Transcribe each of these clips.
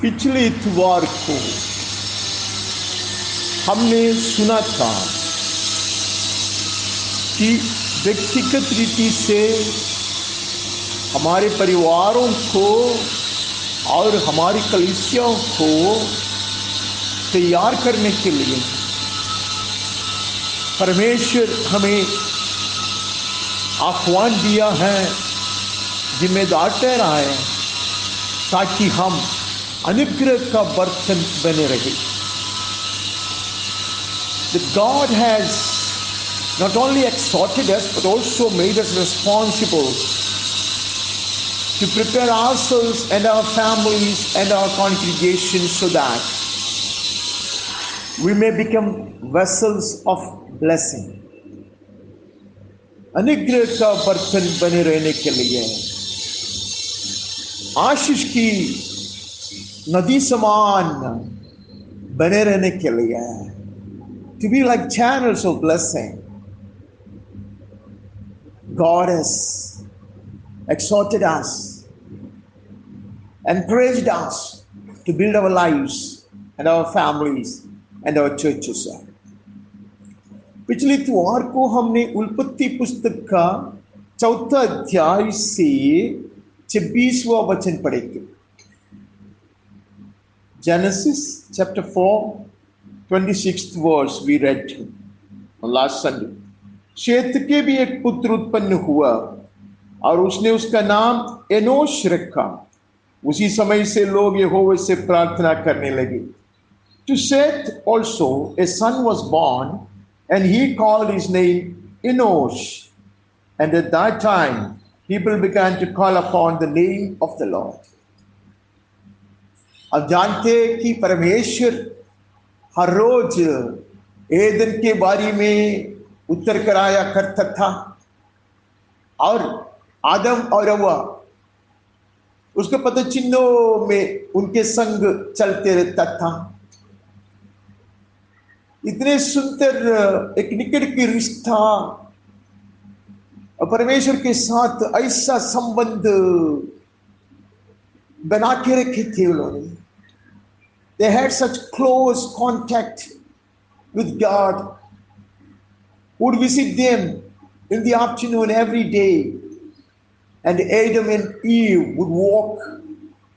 पिछले इतवार को हमने सुना था कि व्यक्तिगत रीति से हमारे परिवारों को और हमारी कलीसियाओं को तैयार करने के लिए परमेश्वर हमें आह्वान दिया है, जिम्मेदार ठहराया है, ताकि हम अनुग्रह का बर्तन बने रहे। That God has not only exhorted us but also made us responsible to prepare ourselves and our families and our congregations so that we may become vessels of blessing. अनुग्रह का बर्तन बने रहने के लिए, आशीष की नदी समान बने रहने के लिए, to be like channels of blessing, God has exhorted us and praised us to build our lives and our families and our churches. पिछले इतवार को हमने उत्पत्ति पुस्तक का 4 अध्याय से 26वां वचन पढ़े थे। Genesis chapter 4, 26th verse we read on last Sunday. शेत के भी एक पुत्र उत्पन्न हुआ और उसने उसका नाम एनोश रखा। उसी समय से लोग यहोवा से प्रार्थना करने लगे। To Seth also a son was born, and he called his name Enosh. And at that time people began to call upon the name of the Lord. अब जानते हैं कि परमेश्वर हर रोज एदन के बारी में उत्तर कराया करता था और आदम और हव्वा उसके पद चिन्हों में उनके संग चलते रहता था। इतने सुंदर एक निकट की रिश्ता और परमेश्वर के साथ ऐसा संबंध बना के रखे थे उन्होंने। They had such close contact with God, would visit them in the afternoon every day, and Adam and Eve would walk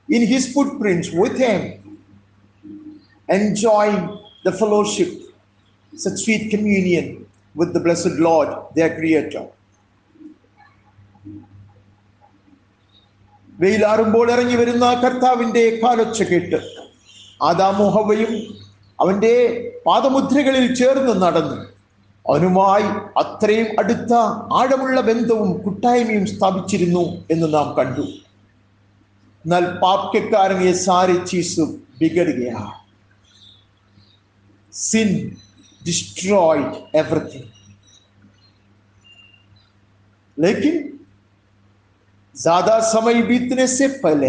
in his footprints with him, enjoying the fellowship, such sweet communion with the blessed Lord, their Creator. വെയിലാറുമ്പോൾ ഇറങ്ങി വരുന്ന കർത്താവിന്റെ കാലൊച്ച കേട്ട് ആദാമും ഹവ്വയും അവന്റെ പാദമുദ്രകളിൽ ചേർന്ന് നടന്നു അവനുമായി അത്രയും അടുത്ത ആഴമുള്ള ബന്ധവും കൂട്ടായ്മയും സ്ഥാപിച്ചിരുന്നു എന്ന് നാം കണ്ടു। എന്നാൽ पाप के कारण ये सारी चीज बिगड़ गया। Sin destroyed everything. लेकिन ज्यादा समय बीतने से पहले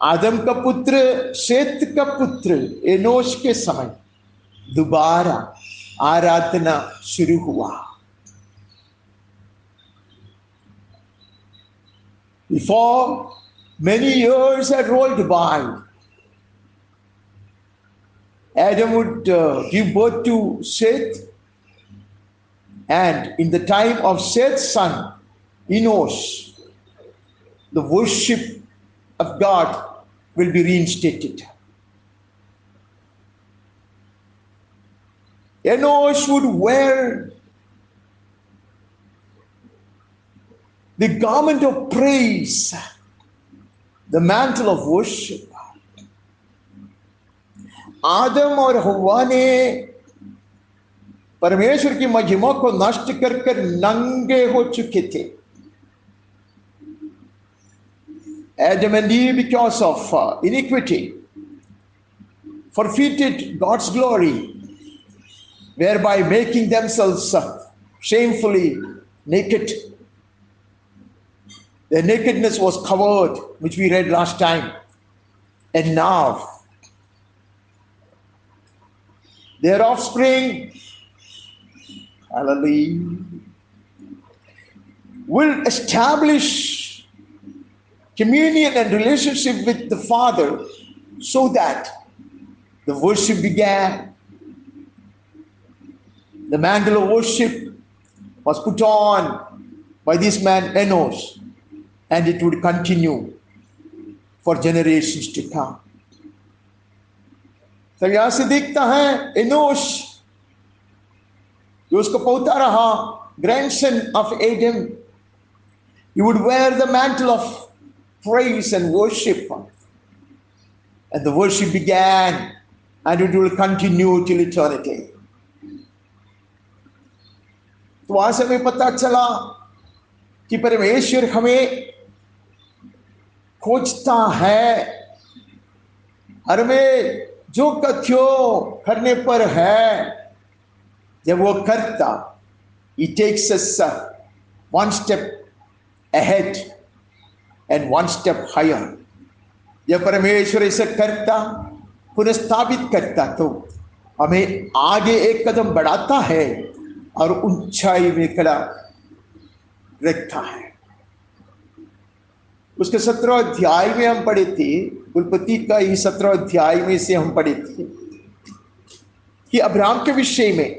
आदम का पुत्र शेत का पुत्र एनोश के समय दोबारा आराधना शुरू हुआ। Before many years had rolled by, Adam would give birth to Seth, and in the time of Seth's son Enosh, the worship of God will be reinstated. Enosh would wear the garment of praise, the mantle of worship. आदम और हव्वा ने परमेश्वर की महिमा को नष्ट कर कर नंगे हो चुके थे। Adam and Eve, because of iniquity, forfeited God's glory, whereby making themselves shamefully naked. Their nakedness was covered, which we read last time. And now, their offspring, hallelujah, will establish communion and relationship with the Father, so that the worship began. The mantle of worship was put on by this man Enos, and it would continue for generations to come. तो यहां से देखता है Enosh जो उसका पोता रहा, grandson of Adam, he would wear the mantle of praise and worship, and the worship began and it will continue till eternity. तो वहां से हमें पता चला कि परमेश्वर हमें खोजता है, हर में जो कथ्यो करने पर है, जब वो करता, he takes us one step ahead and one step higher. जब परमेश्वर इसे करता, पुनर्स्थापित करता, तो हमें आगे एक कदम बढ़ाता है और ऊंचाई में खड़ा रखता है. उसके 17 अध्याय में हम पढ़े थे, उत्पत्ति का ही 17 अध्याय में से हम पढ़े थे कि अब्राहम के विषय में,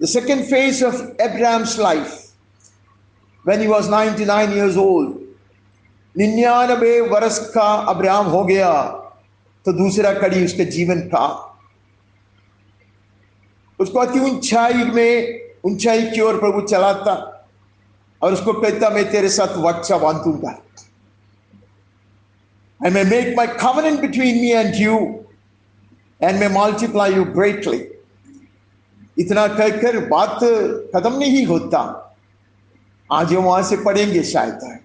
the second phase of Abraham's life, when he was 99 years old, 99 वर्ष का अब्राहम हो गया, तो दूसरा कड़ी उसके जीवन का, उसको अति ऊंचाई की ओर प्रभु चलाता और उसको कहता, मैं तेरे साथ वाचा बांधूंगा, I may make my covenant between me and you and may multiply you greatly. इतना कहकर बात खत्म नहीं होता. आज हम वहां से पढ़ेंगे, शायद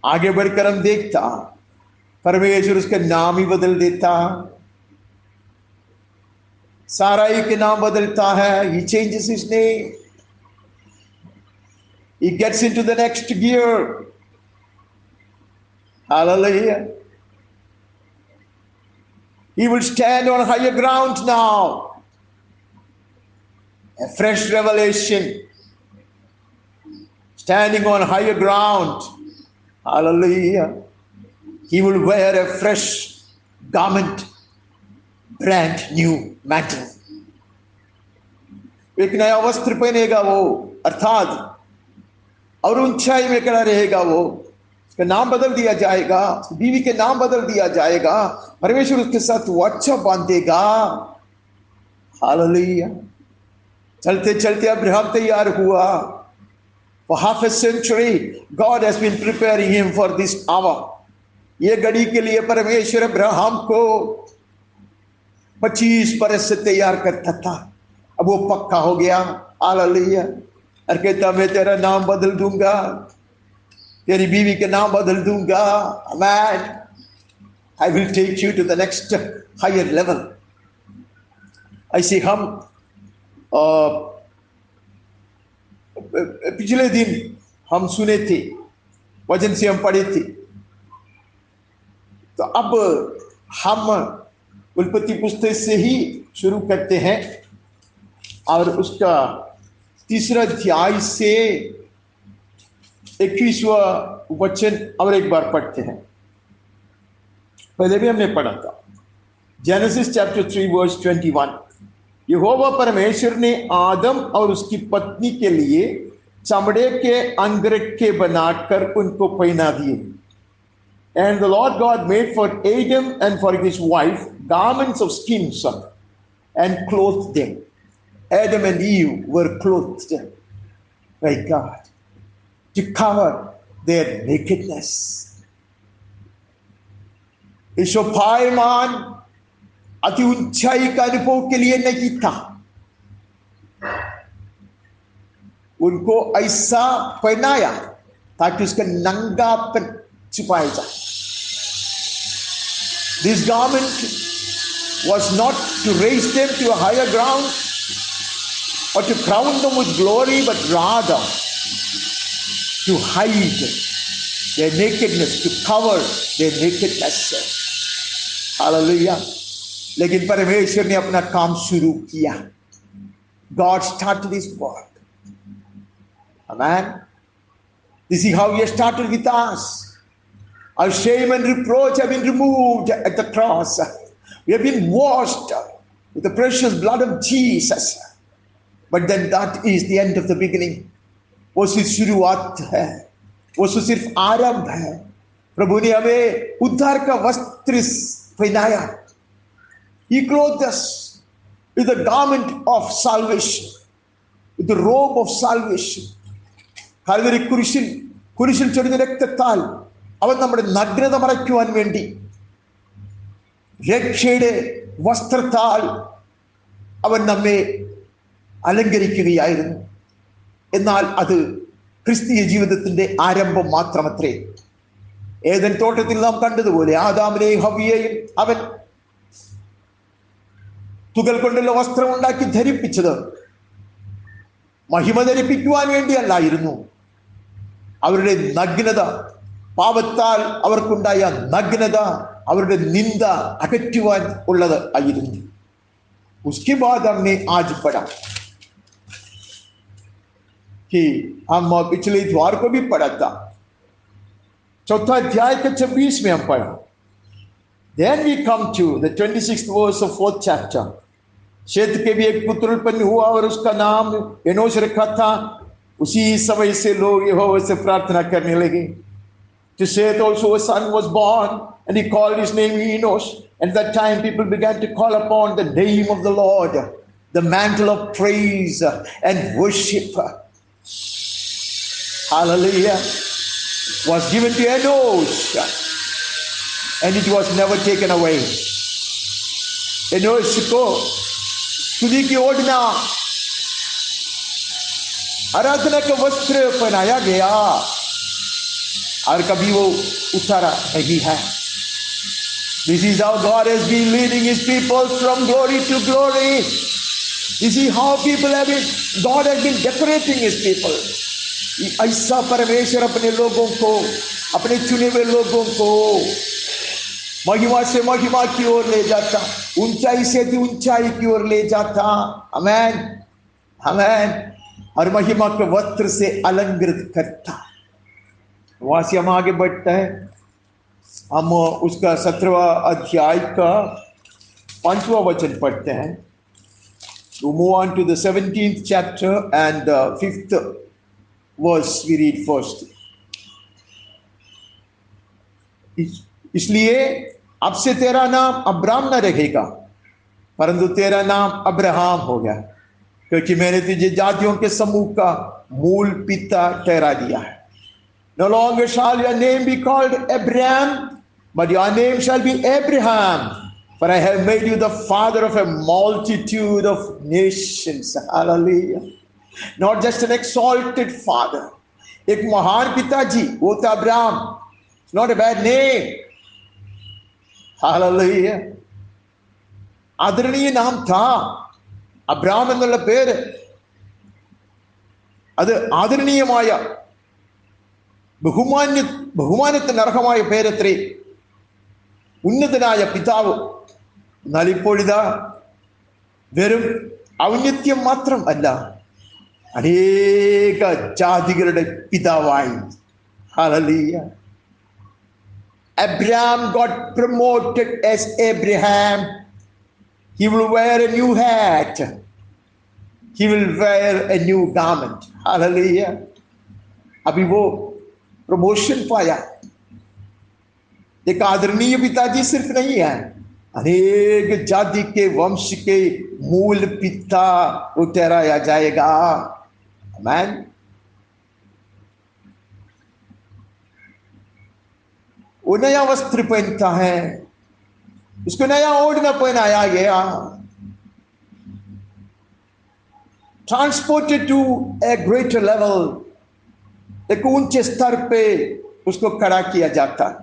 आगे बढ़कर हम देखता परमेश्वर उसका नाम ही बदल देता, साराई के नाम बदलता है. He changes his name. He gets into the next gear. Hallelujah. He will stand on higher ground now. A fresh revelation. Standing on higher ground. Hallelujah. He will wear a fresh garment, brand new mantle. एक नया वस्त्र पहनेगा वो, अर्थात और ऊंचाई में खड़ा रहेगा वो. उसका नाम बदल दिया जाएगा, बीवी के नाम बदल दिया जाएगा, परमेश्वर उसके साथ वाचा बांधेगा. हालेलुया. चलते चलते अब्राहम तैयार हुआ. For half a century God has been preparing him for this hour. ये घड़ी के लिए परमेश्वर अब्राहम को 25 बरस से तैयार करता था. अब वो पक्का हो गया. हालेलुया. और कहता, मैं तेरा नाम बदल दूंगा, तेरी बीवी के नाम बदल दूंगा. Amen. I will take you to the next higher level. ऐसे हम पिछले दिन हम सुने थे, वचन से हम पढ़े थे. तो अब हम उत्पत्ति पुस्तक से ही शुरू करते हैं और उसका 3 अध्याय से 21वां वचन और एक बार पढ़ते हैं. पहले भी हमने पढ़ा था. Genesis chapter 3 verse 21. यहोवा परमेश्वर ने आदम और उसकी पत्नी के लिए चमड़े के अंगरखे बनाकर उनको पहना दिए. And the Lord God made for Adam and for his wife garments of skins and clothed them. Adam and Eve were clothed by God to cover their nakedness. शोभायमान अति ऊंचाई का अनुभव के लिए नहीं था. उनको ऐसा पहनाया ताकि उसका नंगापन छुपाया जाए. This garment was not to raise them to a higher ground or to crown them with glory, but rather to hide their nakedness, to cover their nakedness. Hallelujah. लेकिन परमेश्वर ने अपना काम शुरू किया. God started his work. Amen. This is how he started with us. Our shame and reproach have been removed at the cross. We have been washed with the precious blood of Jesus. But then that is the end of the beginning. वो सिर्फ शुरुआत है, वो सिर्फ आरंभ है. प्रभु ने हमें उद्धार का वस्त्र पहनाया. He clothed us with the garment of salvation, with the robe of salvation. Calvary കുരിശിൽ ചൊരിഞ്ഞ രക്തത്താൽ അവൻ നമ്മുടെ നഗ്നത മറയ്ക്കുവാൻ വേണ്ടി രക്ഷയുടെ വസ്ത്രത്താൽ അവൻ നമ്മെ അലങ്കരിക്കുകയായിരുന്നു. എന്നാൽ അത് ക്രിസ്തീയ ജീവിതത്തിന്റെ ആരംഭം മാത്രമത്രേ. ഏദൻ തോട്ടത്തിൽ നാം കണ്ടതുപോലെ ആദാമിനെയും ഹവ്വയെയും അവൻ തുകൽ കൊണ്ടുള്ള വസ്ത്രം ഉണ്ടാക്കി ധരിപ്പിച്ചത് മഹിമ ധരിപ്പിക്കുവാൻ വേണ്ടിയല്ലായിരുന്നു. അവരുടെ നഗ്നത, പാപത്താൽ അവർക്കുണ്ടായ നഗ്നത, അവരുടെ നിന്ദ അകറ്റുവാൻ ഉള്ളത് ആയിരുന്നു. उसके बाद हमने आज पढ़ा कि हम पिछले द्वार को भी पढ़ा था. चौथा अध्याय के 26 में हम पढ़ा. Then we come to the 26th verse of 4th chapter. शेत के भी एक पुत्र उत्पन्न हुआ और उसका नाम एनोश रखा था. उसी समय से लोग यहोवा से प्रार्थना करने लगे. To Seth also a son was born, and he called his name Enosh. At that time people began to call upon the name of the Lord. The mantle of praise and worship, hallelujah, was given to Enosh, and it was never taken away. Enosh को स्तुति की ओढ़ना, आराधना का वस्त्र पहनाया गया और कभी वो उतारा नहीं है. This is how God has been leading his people from glory to glory. This is how God has been decorating his people. ऐसा परमेश्वर अपने लोगों को, अपने चुने हुए लोगों को महिमा से महिमा की ओर ले जाता, ऊंचाई से ऊंचाई की ओर ले जाता. आमेन, आमेन. और महिमा के वस्त्र से अलंकृत करता. वहां से हम आगे बढ़ते हैं. हम उसका 17वां अध्याय का 5वां वचन पढ़ते हैं. We move on to the 17th chapter and 5th verse we read first. इसलिए अब से तेरा नाम अब्राम न रहेगा, परंतु तेरा नाम अब्राहम होगा, क्योंकि मैंने तुझे जातियों के समूह का मूल पिता ठहरा दिया है. No longer shall your name be called Abraham, but your name shall be Abraham, for I have made you the father of a multitude of nations. Hallelujah. Not just an exalted father. एक महान पिताजी, वो था Abraham. It's not a bad name. Hallelujah. ആദരണീയ നാം था. Abram എന്നുള്ള പേര് അത് ആദരണീയമായ ബഹുമാനത്തിന് അർഹമായ പേരത്രേ. ഉന്നതനായ പിതാവ്. എന്നാൽ ഇപ്പോഴിതാ വെറും ഔന്നത്യം മാത്രം അല്ല, അനേക ജാതികളുടെ പിതാവായി. Hallelujah. Abraham got promoted as Abraham. He will wear a new hat. He will wear a new garment. Hallelujah. अभी वो प्रमोशन पाया. एक आदरणीय पिताजी सिर्फ नहीं है, अनेक जाति के वंश के मूल पिता वो ठहराया जाएगा. आमीन. वो नया वस्त्र पहनता है, उसको नया ओढ़ना पहनाया गया. Transported to a greater level, एक ऊंचे स्तर पे उसको खड़ा किया जाता है.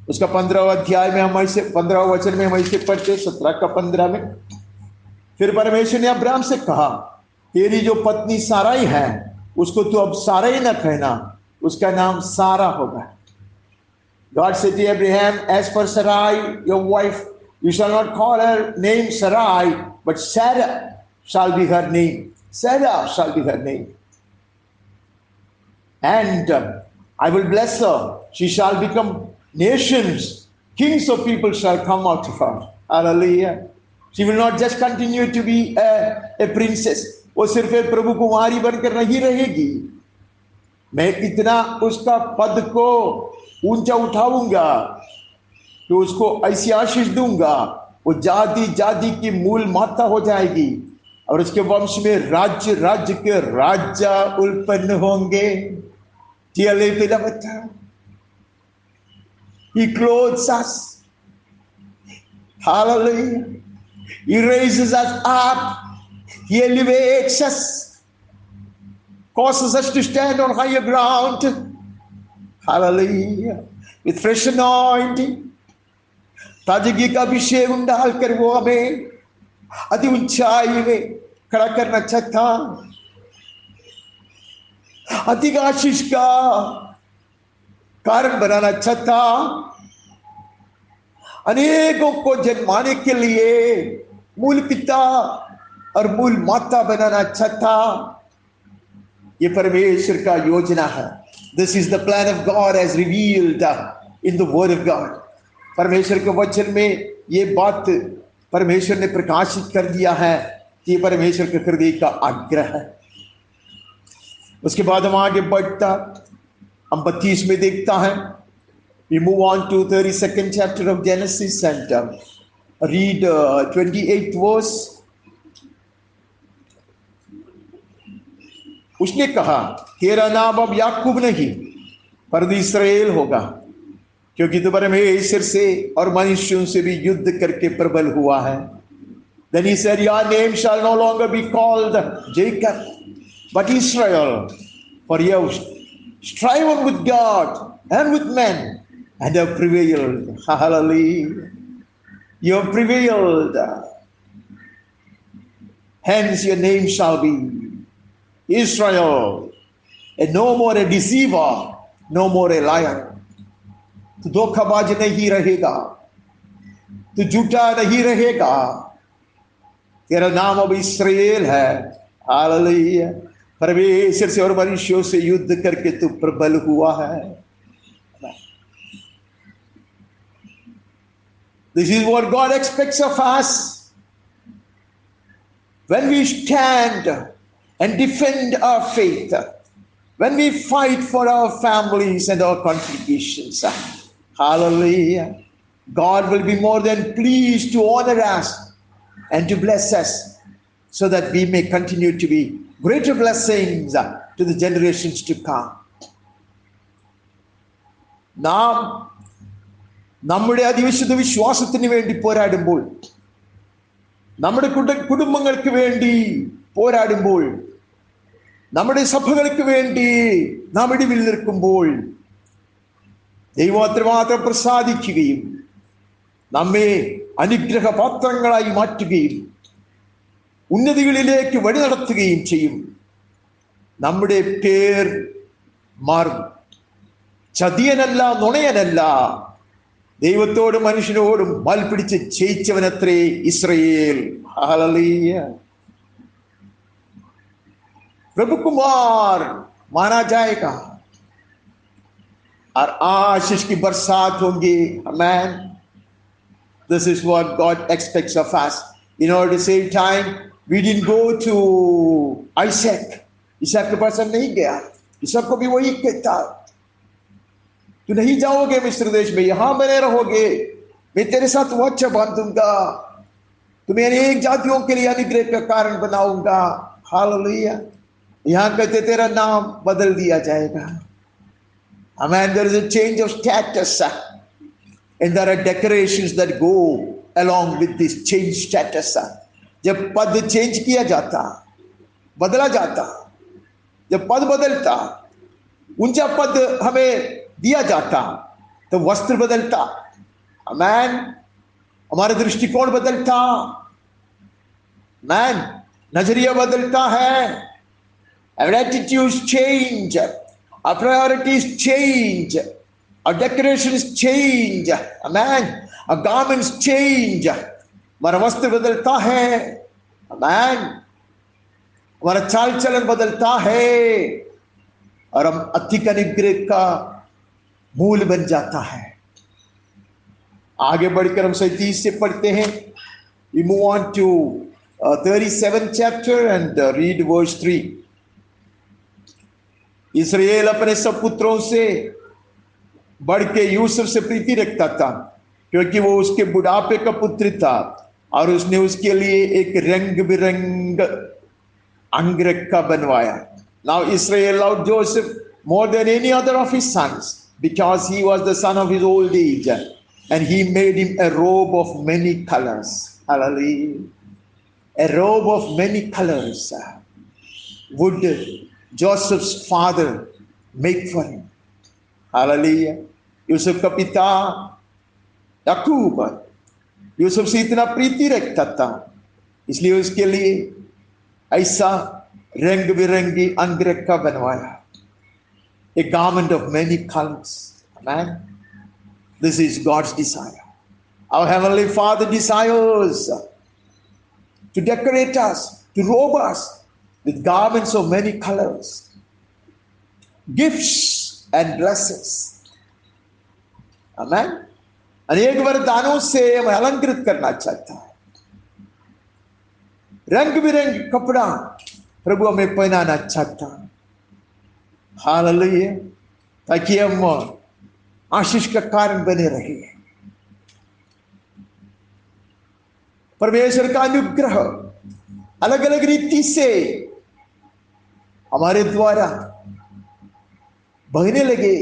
उसका 15वां अध्याय में हम ऐसे 15वां वचन में हम ऐसे पढ़ते 17 का 15 में. फिर परमेश्वर ने अब्राहम से कहा, तेरी जो पत्नी साराई है उसको तू अब साराई न कहना, उसका नाम सारा होगा. God said to Abraham, as for Sarai, your wife, you shall not call her name Sarai, but Sarah shall be her name. Sarah shall be her name. And I will bless her. She shall become nations. Kings of people shall come out of her. Hallelujah. She will not just continue to be a princess. वो सिर्फ एक प्रभु कुमारी बनकर नहीं रहेगी. मैं इतना उसका पद को ऊंचा उठाऊंगा कि उसको ऐसी आशीष दूंगा, वो जाति जाति की मूल माता हो जाएगी और उसके वंश में राज्य राज्य के राजा उत्पन्न होंगे. He clothes us. Hallelujah. He raises us up. He elevates us. Causes us to stand on higher ground. Hallelujah. With fresh anointing. ताजगी का अभिषेक डालकर वो हमें अति ऊंचाई में खड़ा करना चाहता, अधिक आशीष का कारण बनाना चाहता, अनेकों को जन्माने के लिए मूल पिता और मूल माता बनाना चाहता. ये परमेश्वर का योजना है. This is the plan of God as revealed in the word of God. परमेश्वर के वचन में ये बात परमेश्वर ने प्रकाशित कर दिया है कि ये परमेश्वर के हृदय का आग्रह है. उसके बाद हम आगे बढ़ता, हम 32 में देखता है. We move on to 32nd chapter of Genesis and read 28th verse. उसने कहा, तेरा नाम अब याकूब नहीं पर इस्राएल होगा, क्योंकि तू परमेश्वर से और मनुष्यों से भी युद्ध करके प्रबल हुआ है. Then he said, your name shall no longer be called Jacob, but Israel, for you have striven with God and with men and have prevailed. Hallelujah. You have prevailed. Hence your name shall be Israel, and no more a deceiver, no more a liar. तू धोखाबाज नहीं रहेगा, तू झूठा नहीं रहेगा. तेरा नाम अब इस्राएल है. हालेलुया. परमेश्वर से और मनुष्यों से युद्ध करके तू प्रबल हुआ है. This is what God expects of us. When we stand and defend our faith, when we fight for our families and our congregations, hallelujah, God will be more than pleased to honor us and to bless us so that we may continue to be greater blessings to the generations to come. നാം നമ്മുടെ അതിവിശുദ്ധ വിശ്വാസത്തിന് വേണ്ടി പോരാടുമ്പോൾ, നമ്മുടെ കുടുംബങ്ങൾക്ക് വേണ്ടി പോരാടുമ്പോൾ, നമ്മുടെ സഭകൾക്ക് വേണ്ടി നാം ഇടിവിൽ നിൽക്കുമ്പോൾ ദൈവം അത്രമാത്രം പ്രസാദിക്കുകയും നമ്മെ അനുഗ്രഹ പാത്രങ്ങളായി മാറ്റുകയും ഉന്നതികളിലേക്ക് വഴി നടത്തുകയും ചെയ്യും. നമ്മുടെ പേർ മാറും. ചതിയനല്ല, നുണയനല്ല, ദൈവത്തോടും മനുഷ്യനോടും വാൽ പിടിച്ച് ജയിച്ചവനത്രേ ഇസ്രായേൽ. ഹല്ലേലൂയ. प्रभु कुमार माना जाएगा और आशीष की बरसात होंगी. Amen. This is what God expects of us. In order to save time, we didn't go to Isaac. इसहाक के पास हम नहीं गया. इसहाक को भी वही कहता, तू नहीं जाओगे मिस्र देश में, यहां बने रहोगे, मैं तेरे साथ वाचा बांधूंगा, तुम्हें अनेक जातियों के लिए अनुग्रह का कारण बनाऊंगा. हालेलुया. यहां कहते तेरा नाम बदल दिया जाएगा. Amen. There is a change of status and there are decorations that go along with this change status. जब पद चेंज किया जाता, बदला जाता, जब पद बदलता, ऊंचा पद हमें दिया जाता, तो वस्त्र बदलता. Amen. हमारा दृष्टिकोण बदलता. Amen. नजरिया बदलता है. Our attitudes change, our priorities change, our decorations change. Amen. Our garments change. हमारा वस्त्र बदलता है. Amen. हमारा चाल चलन बदलता है. और हम अधिक अनुग्रह का मूल बन जाता है। आगे बढ़कर हम 37 से पढ़ते हैं। We move on to 37th chapter and read verse 3. Israel अपने सब पुत्रों से बढ़ के यूसुफ से प्रीति रखता था, क्योंकि वो उसके बुढ़ापे का पुत्र था और उसने उसके लिए एक रंग बिरंग अंगरखा बनवाया। Now Israel loved Joseph more than any other of his sons, because he was the son of his old age, and he made him a robe of many colors. Hallelujah. A robe of many colors would Joseph's father make for him. Hallelujah. Yusuf का पिता याकूब यूसुफ से इतना प्रीति रखता था, इसलिए उसके लिए ऐसा रंग बिरंगी अंगरखा बनवाया। A garment of many colors. Amen. This is God's desire. Our Heavenly Father desires to decorate us, to robe us with garments of many colors, gifts and blessings. Amen. अनेक वरदानों से हमें अलंकृत करना चाहता है। रंग बिरंग कपड़ा प्रभु हमें पहनाना चाहता है। हालेलुया। ताकि हम आशीष का कारण बने रहे। परमेश्वर का अनुग्रह अलग अलग रीति से हमारे द्वारा बहने लगे।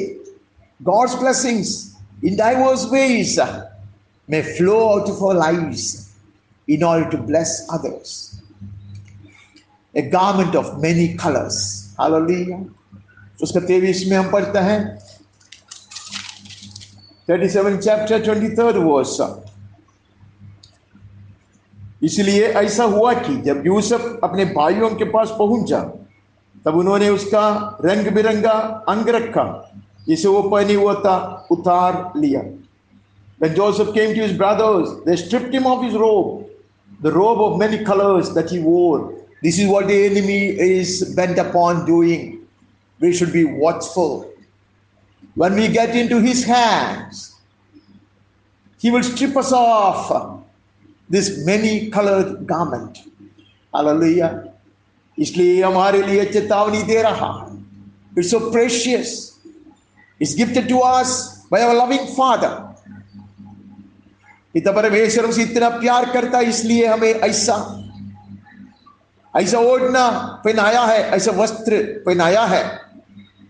God's blessings in diverse ways may flow out of our lives in order to bless others. A garment of many colors. Hallelujah. उसका 23 में हम पढ़ते हैं 37 chapter 23rd verse. इसलिए ऐसा हुआ कि जब यूसुफ अपने भाइयों के पास पहुंचा, तब उन्होंने उसका रंग बिरंगा अंगरखा जिसे वो पहने हुआ था उतार लिया। When Joseph came to his brothers, they stripped him of his robe, the robe of many colors that he wore. This is what the enemy is bent upon doing. We should be watchful. When we get into his hands, he will strip us off this many colored garment. Hallelujah. इसलिए हमारे लिए चेतावनी दे रहा है। It's so precious. It's gifted to us by our loving Father. पिता परमेश्वर हमसे इतना प्यार करता है, इसलिए हमें ऐसा ओढ़ना पहनाया है, ऐसा वस्त्र पहनाया है,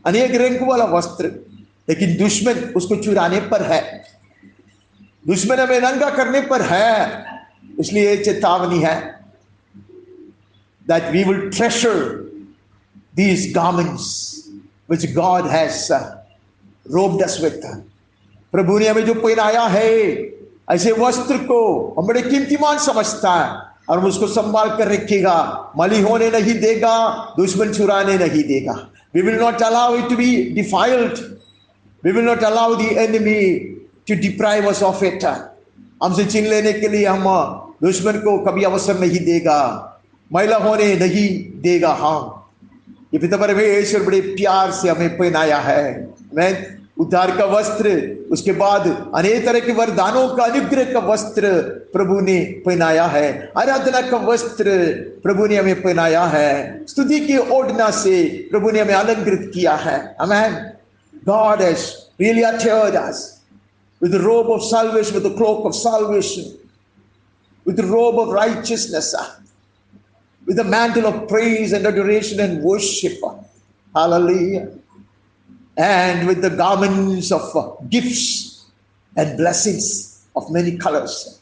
अनेक रंग वाला वस्त्र। लेकिन दुश्मन उसको चुराने पर है, दुश्मन हमें नंगा करने पर है। इसलिए चेतावनी है that we will treasure these garments which God has robed us with. प्रभु ने हमें जो पहनाया है, ऐसे वस्त्र को हम बड़े कीमतीमान समझता है और उसको संभाल कर रखेगा। मली होने नहीं देगा, दुश्मन चुराने नहीं देगा। We will not allow it to be defiled. We will not allow the enemy to deprive us of it. हमसे छीन लेने के लिए हम दुश्मन को कभी अवसर नहीं देगा, मैला होने नहीं देगा। हम ये पिता परमेश्वर बड़े प्यार से हमें पहनाया है। मैं उद्धार का वस्त्र, उसके बाद अनेक तरह के वरदानों का, अनुग्रह का वस्त्र प्रभु ने पहनाया है। आराधना का वस्त्र प्रभु ने हमें पहनाया है। स्तुति की ओढ़ना से प्रभु ने हमें अलंकृत किया है। आमेन। God has really attired us with the robe of salvation, with the cloak of salvation, with the robe of righteousness, with the mantle of praise and adoration and worship. Hallelujah. And with the garments of gifts and blessings of many colors.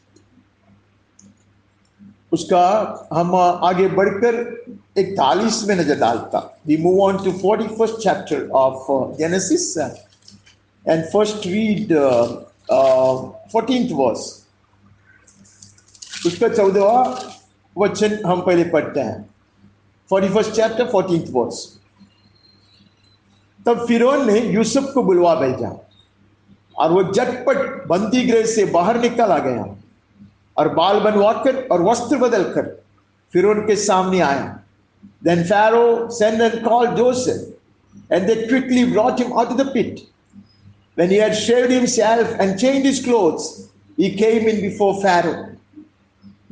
उसका हम आगे बढ़कर 41 में नजर डालता। We move on to 41st chapter of Genesis and first read 14th verse. उसका 14वां वचन हम पहले पढ़ते हैं। 41st chapter 14th verse. तब फिरौन ने यूसुफ को बुलवा भेजा और वो झटपट बंदी गृह से बाहर निकल गया और बाल बनवाकर और वस्त्र बदलकर फिरौन के सामने आया। Then Pharaoh sent and called Joseph, and they quickly brought him out of the pit. When he had shaved himself and changed his clothes, he came in before Pharaoh.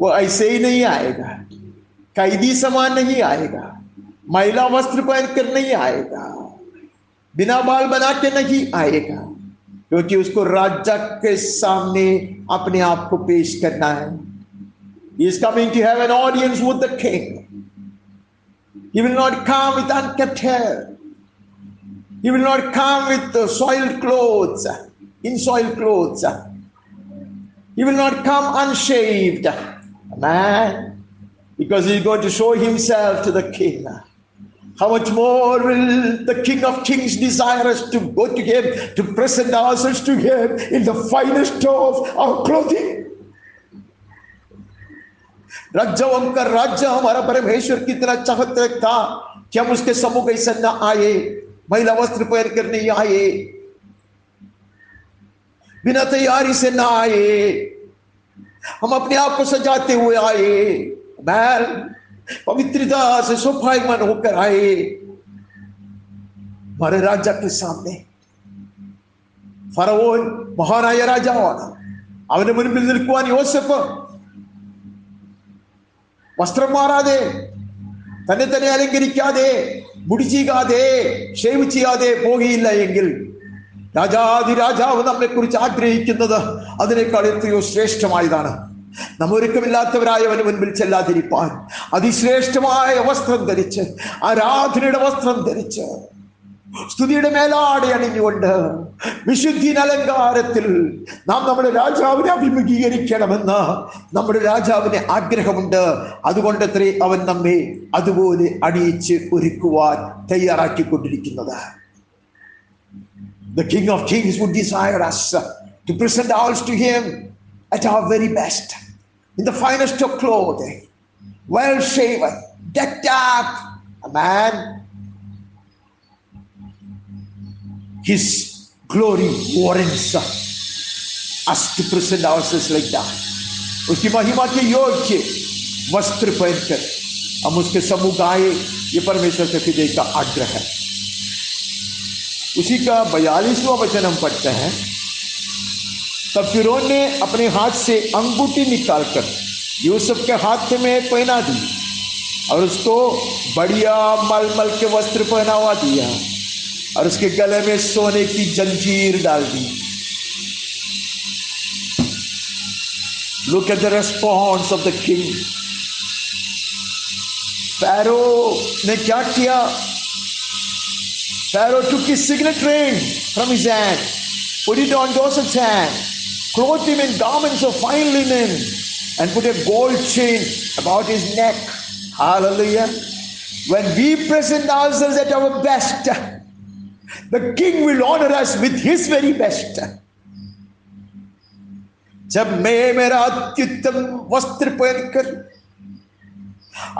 वो ऐसे ही नहीं आएगा, कैदी समान नहीं आएगा, महिला वस्त्र पहनकर नहीं आएगा, बिना बाल बना के नहीं आएगा, क्योंकि उसको राजा के सामने अपने आप को पेश करना है. He is coming to have an audience with the king. He will not come with unkempt hair. He will not come with soiled clothes, in soiled clothes. He will not come unshaved, man, because he is going to show himself to the king. How much more will the King of Kings desire us to go to him, to present ourselves to him in the finest of our clothing. राज्यों का राजा हमारा परमेश्वर कितना चाहता था कि हम उसके सम्मुख ऐसे न आए, महिला वस्त्र पहन कर नहीं आए, बिना तैयारी से न आए, हम अपने आप को सजाते हुए आए, बैल पवित्रता से शोभायमान होकर आए हमारे राजा के सामने. ഫറവോൻ മഹാനായ രാജാവാണ്. അവന്റെ മുൻപിൽ നിൽക്കുവാൻ യോസേഫ് വസ്ത്രം മാറാതെ, തന്നെ തന്നെ അലങ്കരിക്കാതെ, മുടി ചീകാതെ, ഷേവ് ചെയ്യാതെ പോകിയില്ല എങ്കിൽ രാജാതിരാജാവ് നമ്മെ കുറിച്ച് ആഗ്രഹിക്കുന്നത് അതിനേക്കാൾ എത്രയോ ശ്രേഷ്ഠമായതാണ്. നമ്മൊരുക്കമില്ലാത്തവരായവന് മുൻപിൽ ചെല്ലാതിരിപ്പാൻ അതിശ്രേഷ്ഠമായ വസ്ത്രം ധരിച്ച്, ആരാധനയുടെ വസ്ത്രം ധരിച്ച്, സ്തുതിയുടെ മേലാടെ അണിഞ്ഞുകൊണ്ട് വിശുദ്ധീന അലങ്കാരത്തിൽ നാം നമ്മുടെ രാജാവിനെ അഭിമുഖീകരിക്കണമെന്ന് നമ്മുടെ രാജാവിന് ആഗ്രഹമുണ്ട്. അതുകൊണ്ടത്രേ അവൻ നമ്മെ അതുപോലെ അണിയിച്ച് ഒരുക്കുവാൻ തയ്യാറാക്കിക്കൊണ്ടിരിക്കുന്നത്. The King of Kings would desire us to present ourselves to him at our very best, in the finest of clothing, well shaven, decked up. A man, his glory warrants us to present ourselves like that. उसकी महिमा के योग्य वस्त्र पहनकर हम उसके सम्मुख आए, ये परमेश्वर के हृदय का आग्रह है. उसी का 42वां वचन हम पढ़ते हैं. तब फिरौन ने अपने हाथ से अंगूठी निकालकर यूसुफ के हाथ में पहना दी और उसको बढ़िया मलमल के वस्त्र पहनावा दिया और उसके गले में सोने की जंजीर डाल दी. Look at the response of the king. Pharaoh ने क्या किया? Pharaoh took his signet ring from his hand, put it on Joseph's hand, clothed him in garments of fine linen, and put a gold chain about his neck. Hallelujah. When we present ourselves at our best, the king will honor us with his very best. जब मैं मेरा अत्युत्तम वस्त्र पहनकर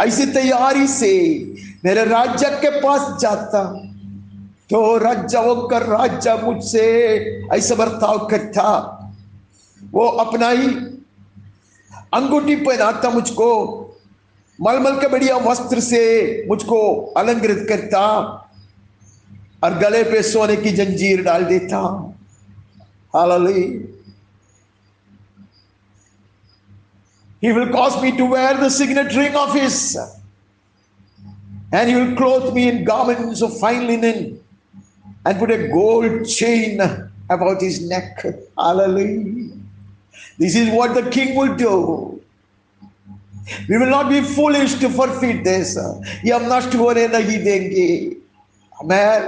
ऐसी तैयारी से मेरे राजा के पास जाता, तो राजाओं का राजा मुझसे ऐसा बर्ताव करता. वो अपना ही अंगूठी पहनाता, मुझको मलमल के बढ़िया वस्त्र से मुझको अलंकृत करता और गले पे सोने की जंजीर डाल देता. Hallelujah. He will cause me to wear the signet ring of his, and he will clothe me in garments of fine linen and put a gold chain about his neck. Hallelujah. This is what the king will do. We will not be foolish to forfeit this. ये हम नष्ट होने नहीं देंगे. Amen.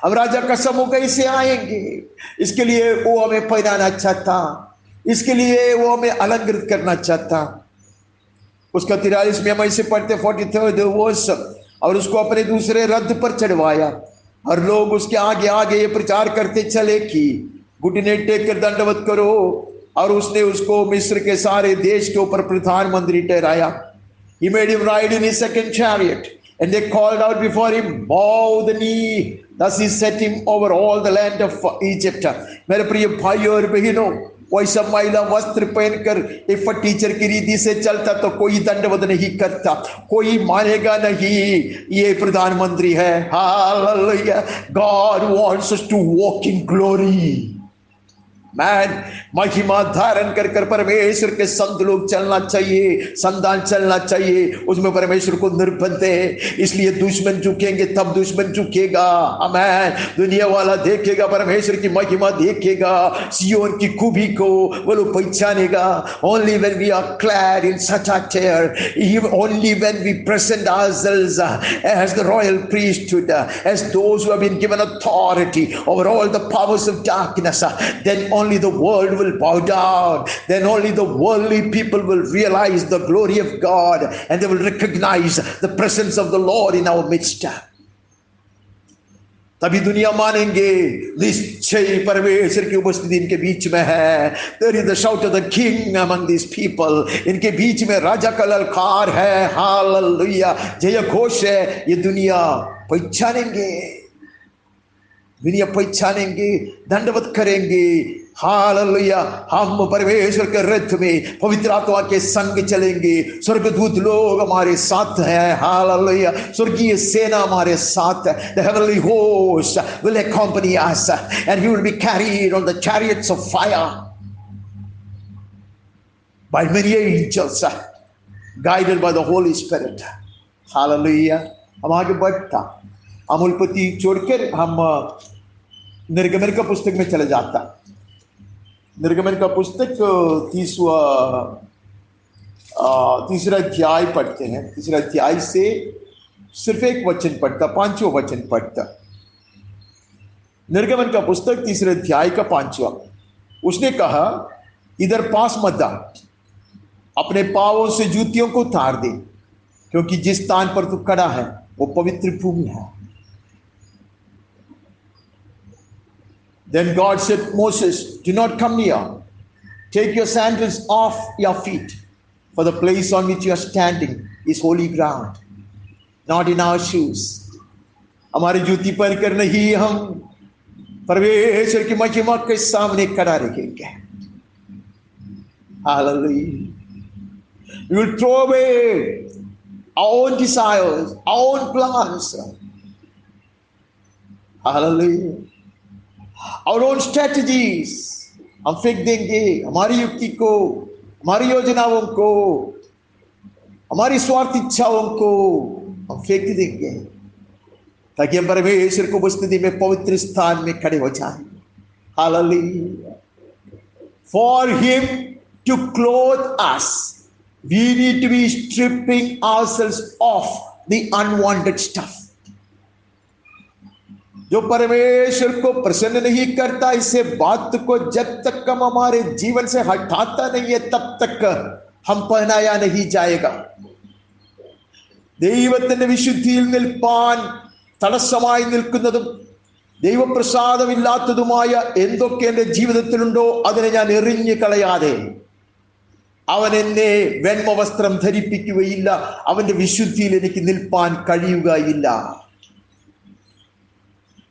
हम राजा का सम्मुख कैसे आएंगे? इसके लिए वो हमें पहनाना चाहता, इसके लिए वो हमें अलंकृत करना चाहता. उसका 43 में हम ऐसे पढ़ते 43rd वर्स, और उसको अपने दूसरे रथ पर चढ़वाया और लोग उसके आगे आगे ये प्रचार करते चले कि घुटने टेक कर दंडवत करो, और उसने उसको मिस्र के सारे देश के ऊपर प्रधानमंत्री ठहराया. He made him ride in his second chariot, and they called out before him, bow the knee. Thus he set him over all the land of Egypt. मेरे प्रिय भाइयों और बहनों, कोई सब महिला वस्त्र पहनकर एक टीचर की रीति से चलता तो कोई दंडवत नहीं करता, कोई मानेगा नहीं ये प्रधानमंत्री है। Hallelujah. God wants us to walk in glory. Man, महिमा धारण कर कर परमेश्वर के संत लोग चलना चाहिए, संतान चलना चाहिए, उसमें परमेश्वर को निर्बंध है। इसलिए दुश्मन झुकेंगे तब दुश्मन झुकेगा। आमेन। दुनिया वाला देखेगा, परमेश्वर की महिमा देखेगा, सियोन की खूबी को वो लोग पहचानेगा। Only when we are clad in such attire, only when we present ourselves as the royal priesthood, as those who have been given authority over all the powers of darkness, then only the world will bow down. Then only the worldly people will realize the glory of God, and they will recognize the presence of the Lord in our midst. तभी दुनिया मानेंगे निश्चय परमेश्वर की उपस्थिति इनके बीच में है। There is the shout of the king among these people. इनके बीच में राजा का ललकार है। हालेलुया। जय घोष है। ये दुनिया पहचानेंगे, दुनिया पहचानेंगे, दंडवत करेंगे। हालेलुया। हम परमेश्वर के रथ में पवित्र आत्मा के संग चलेंगे। स्वर्गदूत लोग हमारे साथ हैं। हालेलुया। स्वर्गीय सेना हमारे साथ है। The heavenly host will accompany us and we will be carried on the chariots of fire by many angels, guided by the Holy Spirit. Hallelujah. हम आगे बढ़ता, हम उत्पत्ति छोड़कर हम निर्गमन का पुस्तक में चले जाता। निर्गमन का पुस्तक तीसरा अध्याय पढ़ते हैं। तीसरा अध्याय से सिर्फ एक वचन पढ़ता, 5वां वचन पढ़ता। निर्गमन का पुस्तक तीसरे अध्याय का 5वां। उसने कहा, इधर पास मत आ, अपने पांवों से जूतियों को उतार दे, क्योंकि जिस स्थान पर तू खड़ा है वो पवित्र भूमि है। Then God said, Moses, do not come near. Take your sandals off your feet, for the place on which you are standing is holy ground. Not in our shoes. हमारी जूती पहन कर नहीं हम परमेश्वर की महिमा के सामने खड़ा रहेंगे। Hallelujah. We will throw away our own desires, our own plans. Hallelujah. Our own strategies हम फेंक देंगे। हमारी युक्ति को, हमारी योजनाओं को, हमारी स्वार्थ इच्छाओं को हम फेंक देंगे, ताकि हम परमेश्वर को उपस्थिति में पवित्र स्थान में खड़े हो जाएं। Hallelujah. For him to clothe us, we need to be stripping ourselves of the unwanted stuff. जो परमेश्वर को प्रसन्न नहीं करता, इसे बात को जब तक हम हमारे जीवन से हटाता नहीं है तब तक हम पहनाया नहीं जाएगा। ദൈവത്തിന്റെ വിശുദ്ധിയിൽ നിൽപ്പാൻ തടസ്സമായി നിൽക്കുന്നതും ദൈവപ്രസാദമില്ലാത്തതുമായ എന്തൊക്കെ എൻ്റെ ജീവിതത്തിലുണ്ടോ അതിനെ ഞാൻ എറിഞ്ഞു കളയാതെ അവൻ എന്നെ വെണ്മവസ്ത്രം ധരിപ്പിക്കുകയില്ല, അവന്റെ വിശുദ്ധിയിൽ എനിക്ക് നിൽപ്പാൻ കഴിയുകയില്ല.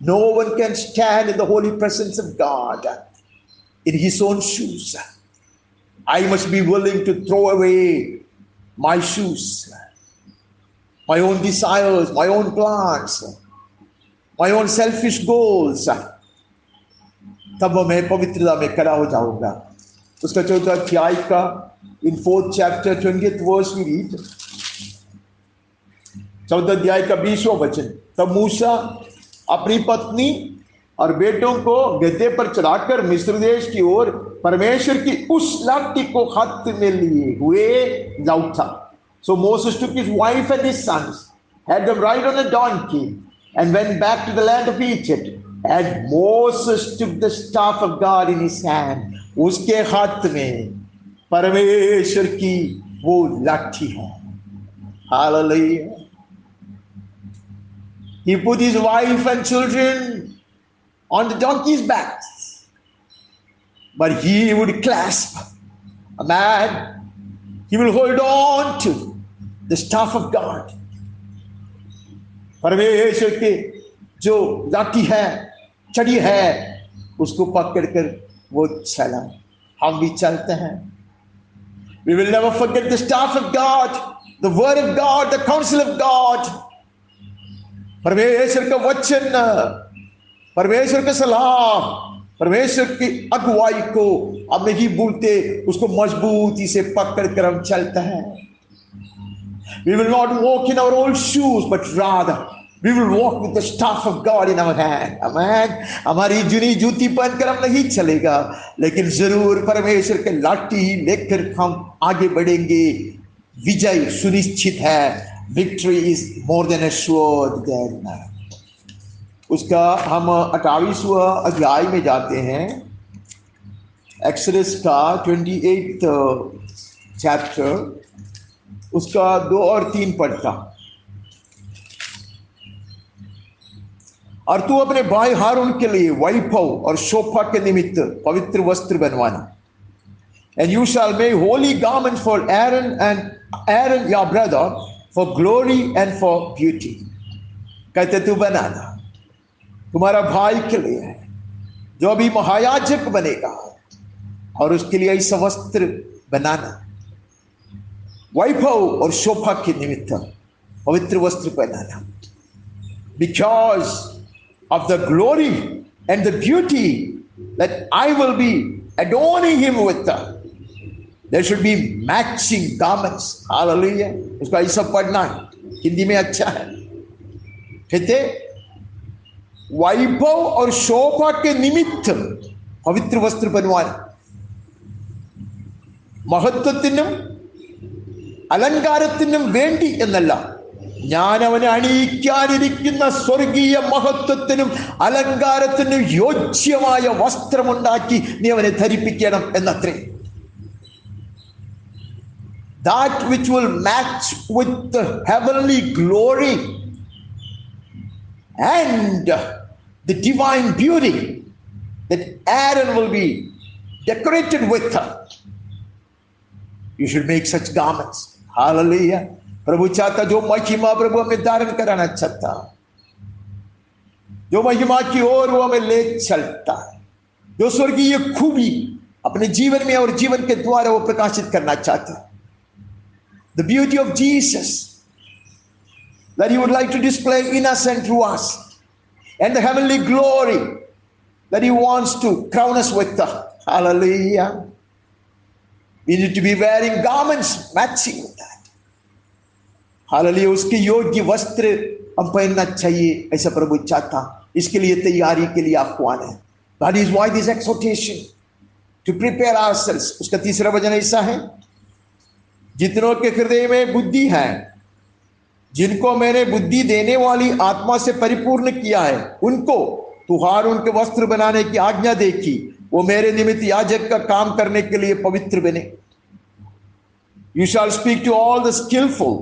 No one can stand in the holy presence of God in his own shoes. I must be willing to throw away my shoes, my own desires, my own plans, my own selfish goals. तब मैं पवित्रता में खड़ा हो जाऊंगा। उसका 4वां अध्याय का in 4th chapter 20th verse we read, 14 अध्याय का 20वां वचन। तब मूसा अपनी पत्नी और बेटों को गधे पर चढ़ाकर मिस्र देश की ओर परमेश्वर की उस लाठी को हाथ में लिए हुए लौटा। So Moses took his wife and his sons, had them ride on a donkey, and went back to the land of Egypt. And Moses took the staff of God in his hand. उसके हाथ में परमेश्वर की वो लाठी है। Hallelujah. He put his wife and children on the donkey's back, but he would clasp a man. He will hold on to the staff of God. परमेश्वर के जो लाठी है, छड़ी है, उसको पकड़ कर वो चला। हम भी चलते हैं। We will never forget the staff of God, the word of God, the counsel of God. परमेश्वर का वचन, परमेश्वर का सलाह, परमेश्वर की अगुवाई को हम नहीं भूलते, उसको मजबूती से पकड़ कर हम चलते हैं। We will not walk in our old shoes, but rather we will walk with the staff of God in our hand. Amen. हमारी जुनी जूती पहनकर हम नहीं चलेगा, लेकिन जरूर परमेश्वर के लाठी लेकर हम आगे बढ़ेंगे। विजय सुनिश्चित है। Victory is more than assured then. उसका हम 28वां अध्याय में जाते हैं, एक्सोडस का 28th चैप्टर, उसका 2 और 3 पद का। और तू अपने भाई हारून के लिए वैभव और शोभा के निमित्त पवित्र वस्त्र बनवाना। And you shall make holy garments for Aaron your brother, for glory and for beauty. कहते तू बनाना, तुम्हारा भाई के लिए है जो अभी महायाजक बनेगा, और उसके लिए ऐसा वस्त्र बनाना, वैभव और शोभा के निमित्त पवित्र वस्त्र बनाना। Because of the glory and the beauty that I will be adorning him with, there should be matching garments. Hallelujah. उसका ऐसा पढ़ना है, हिंदी में अच्छा है। कहते वैभव और शोभा के निमित्त पवित्र वस्त्र बनवाना। മഹത്വത്തിനും അലങ്കാരത്തിനും വേണ്ടി എന്നല്ല, ഞാൻ അവനെ അണിയിക്കാനിരിക്കുന്ന സ്വർഗീയ മഹത്വത്തിനും അലങ്കാരത്തിനും യോജ്യമായ വസ്ത്രമുണ്ടാക്കി നീ അവനെ ധരിപ്പിക്കണം എന്നത്രേ. That which will match with the heavenly glory and the divine beauty that Aaron will be decorated with. You should make such garments. Hallelujah. प्रभु चाहता जो महिमा प्रभु हमें धारण कराना चाहता, जो महिमा की ओर वो हमें ले चलता है, जो स्वर्गीय खूबी अपने जीवन में और जीवन के द्वारा वो प्रकाशित करना चाहता है। The beauty of Jesus that he would like to display in us and through us, and the heavenly glory that he wants to crown us with. Hallelujah. We need to be wearing garments matching with that. Hallelujah. उसके योग्य वस्त्र हम पहनना चाहिए, ऐसा प्रभु चाहता। इसके लिए तैयारी के लिए आह्वान है। That is why this exhortation to prepare ourselves। उसका तीसरा वचन ऐसा है, जितनों के हृदय में बुद्धि है, जिनको मैंने बुद्धि देने वाली आत्मा से परिपूर्ण किया है, उनको तू हारून के वस्त्र बनाने की आज्ञा दे कि वो मेरे निमित्त याजक का काम करने के लिए पवित्र बने। You shall speak to all the skillful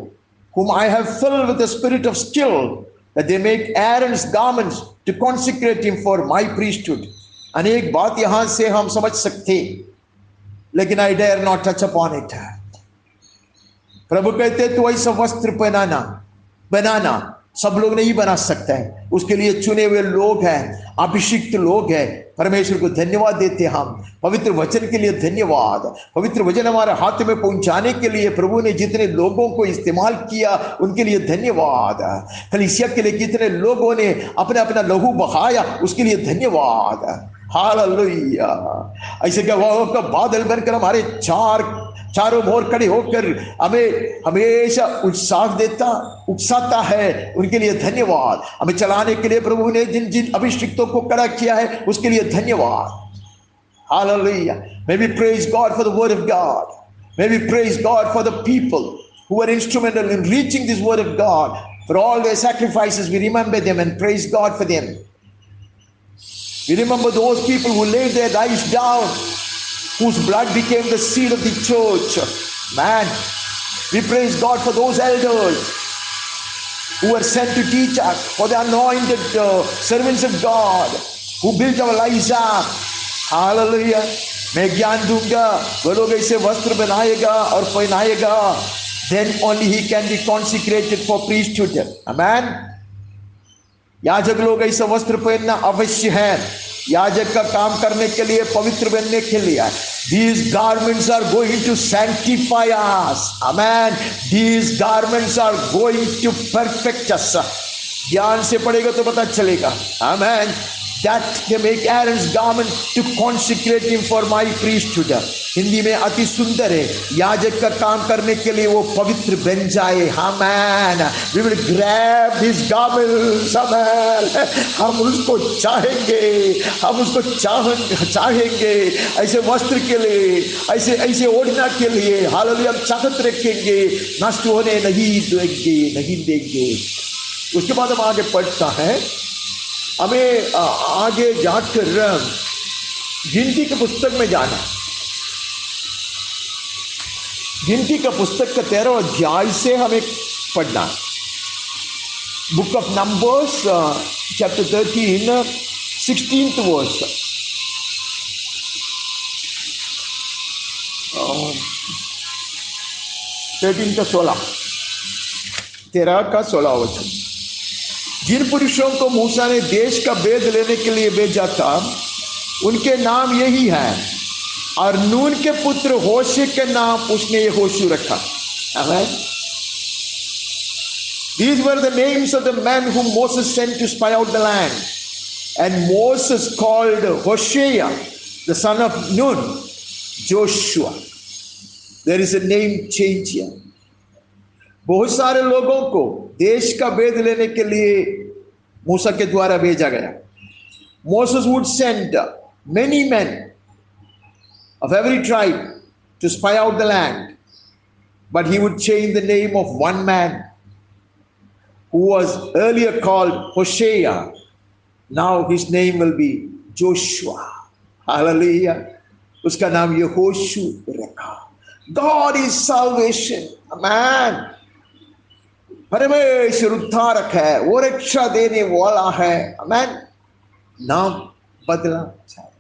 whom I have filled with the spirit of skill, that they make Aaron's garments to consecrate him for my priesthood. अनेक बात यहां से हम समझ सकते, लेकिन I dare not touch upon it. प्रभु कहते तू ऐसा वस्त्र बनाना सब लोग नहीं बना सकता है, उसके लिए चुने हुए लोग हैं, अभिषिक्त लोग हैं। परमेश्वर को धन्यवाद देते हम, पवित्र वचन के लिए धन्यवाद। पवित्र वचन हमारे हाथ में पहुंचाने के लिए प्रभु ने जितने लोगों को इस्तेमाल किया उनके लिए धन्यवाद। कलीसिया के लिए कितने लोगों ने अपना अपना लहू बहाया, उसके लिए धन्यवाद। हालेलुया। ऐसे क्या वो बादल बनकर हमारे चारों ओर खड़े होकर हमें हमेशा उकसाता है, उनके लिए धन्यवाद। हमें चलाने के लिए प्रभु ने जिन जिन अभिषिक्तों को खड़ा किया है उसके लिए धन्यवाद। Hallelujah. May we praise God for the word of God. May we praise God for the people who were instrumental in reaching this word of God. For all their sacrifices, we remember them and praise God for them. We remember those people who laid their lives down, whose blood became the seed of the church. Man, we praise God for those elders who were sent to teach us, for the anointed servants of God who built our lives up. Hallelujah. मैं ज्ञान दूंगा, वो लोग ऐसे वस्त्र बनाएगा और पहनाएगा, then only he can be consecrated for priesthood. Amen. याजक लोग ऐसा वस्त्र पहनना अवश्य है, याजक का काम करने के लिए, पवित्र बनने के लिए। These garments are going to sanctify us. Amen. These garments are going to perfect us. ध्यान से पढ़ेगा तो पता चलेगा। Amen. That they make Aaron's garment to consecrate him for my priesthood. Hindi में अति सुंदर है, याजक का काम करने के लिए वो पवित्र बन जाए। Amen. We will grab his garments. Amen. हम उसको चाहेंगे, हम उसको चाहेंगे ऐसे वस्त्र के लिए, ऐसे ऐसे ओढ़ना के लिए। हालेलुया, हम चाहत रखेंगे, नष्ट होने नहीं देंगे। उसके बाद हम आगे पढ़ता है, हमें आगे जाकर गिनती के पुस्तक में जाना। गिनती का पुस्तक का 13वां अध्याय से हमें पढ़ना। Book of Numbers chapter 13 16th verse. 13 का 16, 13 का 16 वचन। जिन पुरुषों को मूसा ने देश का भेद लेने के लिए भेजा था, उनके नाम यही है, और नून के पुत्र होशे के नाम उसने यहोशू रखा। Amen. These were the names of the men whom Moses sent to spy out the land. And Moses called Hosea, the son of Nun, Joshua. There is a name change here. बहुत सारे लोगों को देश का भेद लेने के लिए मूसा के द्वारा भेजा गया। Moses would send many men of every tribe to spy out the land, but he would change the name of one man who was earlier called Hosea. Now his name will be Joshua. Hallelujah. उसका नाम यहोशू रखा। God is salvation. Amen. परमेश्वर उद्धारक है, वो रक्षा देने वाला है। Amen. नाम बदला जाए।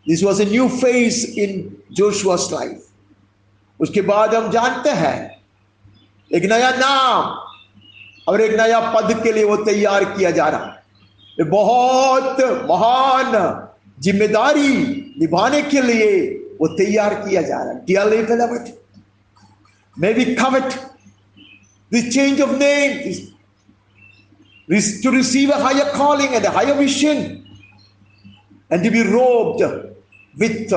This was a new phase in Joshua's life. उसके बाद हम जानते हैं एक नया नाम और एक नया पद के लिए वो तैयार किया जा रहा है। बहुत महान जिम्मेदारी निभाने के लिए वो तैयार किया जा रहा है। Dearly beloved, may we covet this change of name to receive a higher calling and a higher vision, and to be robed with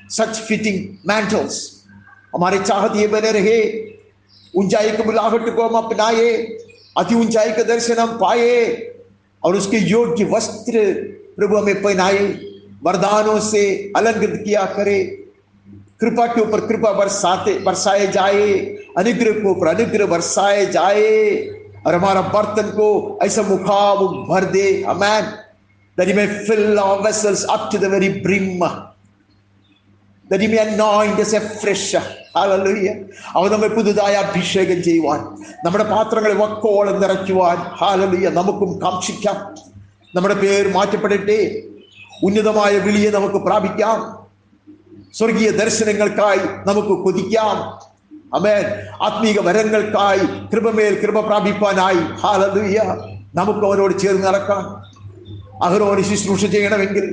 such fitting mantles. हमारे चाहत ये बने रहे, ऊंचाई की बुलाहट को हम अपनाए, अति ऊंचाई का दर्शन हम पाए, और उसके योग्य वस्त्र प्रभु हमें पहनाए, वरदानों से अलंकृत किया करे, कृपा के ऊपर कृपा बरसाए जाए, अनुग्रह के ऊपर अनुग्रह बरसाए जाए, और हमारा बर्तन को ऐसा मुखामुख भर दे। Amen. That he may fill our vessels up to the very brim, that he may anoint us afresh. Hallelujah. അവൻ നമ്മെ പുതുതായി അഭിഷേകം ചെയ്യുവാൻ, നമ്മുടെ പാത്രങ്ങളെ വക്കോളം നിറയ്ക്കുവാൻ, ഹാലലുയ, നമുക്കും കാക്ഷിക്കാം. നമ്മുടെ പേര് മാറ്റപ്പെടട്ടെ, ഉന്നതമായ വിളിയെ നമുക്ക് പ്രാപിക്കാം, സ്വർഗീയ ദർശനങ്ങൾക്കായി നമുക്ക് കൊതിക്കാം. ആമേൻ. ആത്മീക വരങ്ങൾക്കായി കൃപമേൽ കൃപ പ്രാപിപ്പാനായി, ഹാലലുയ, നമുക്ക് അവനോട് ചേർന്ന് നടക്കാം. അഹരോന് ശുശ്രൂഷ ചെയ്യണമെങ്കിൽ,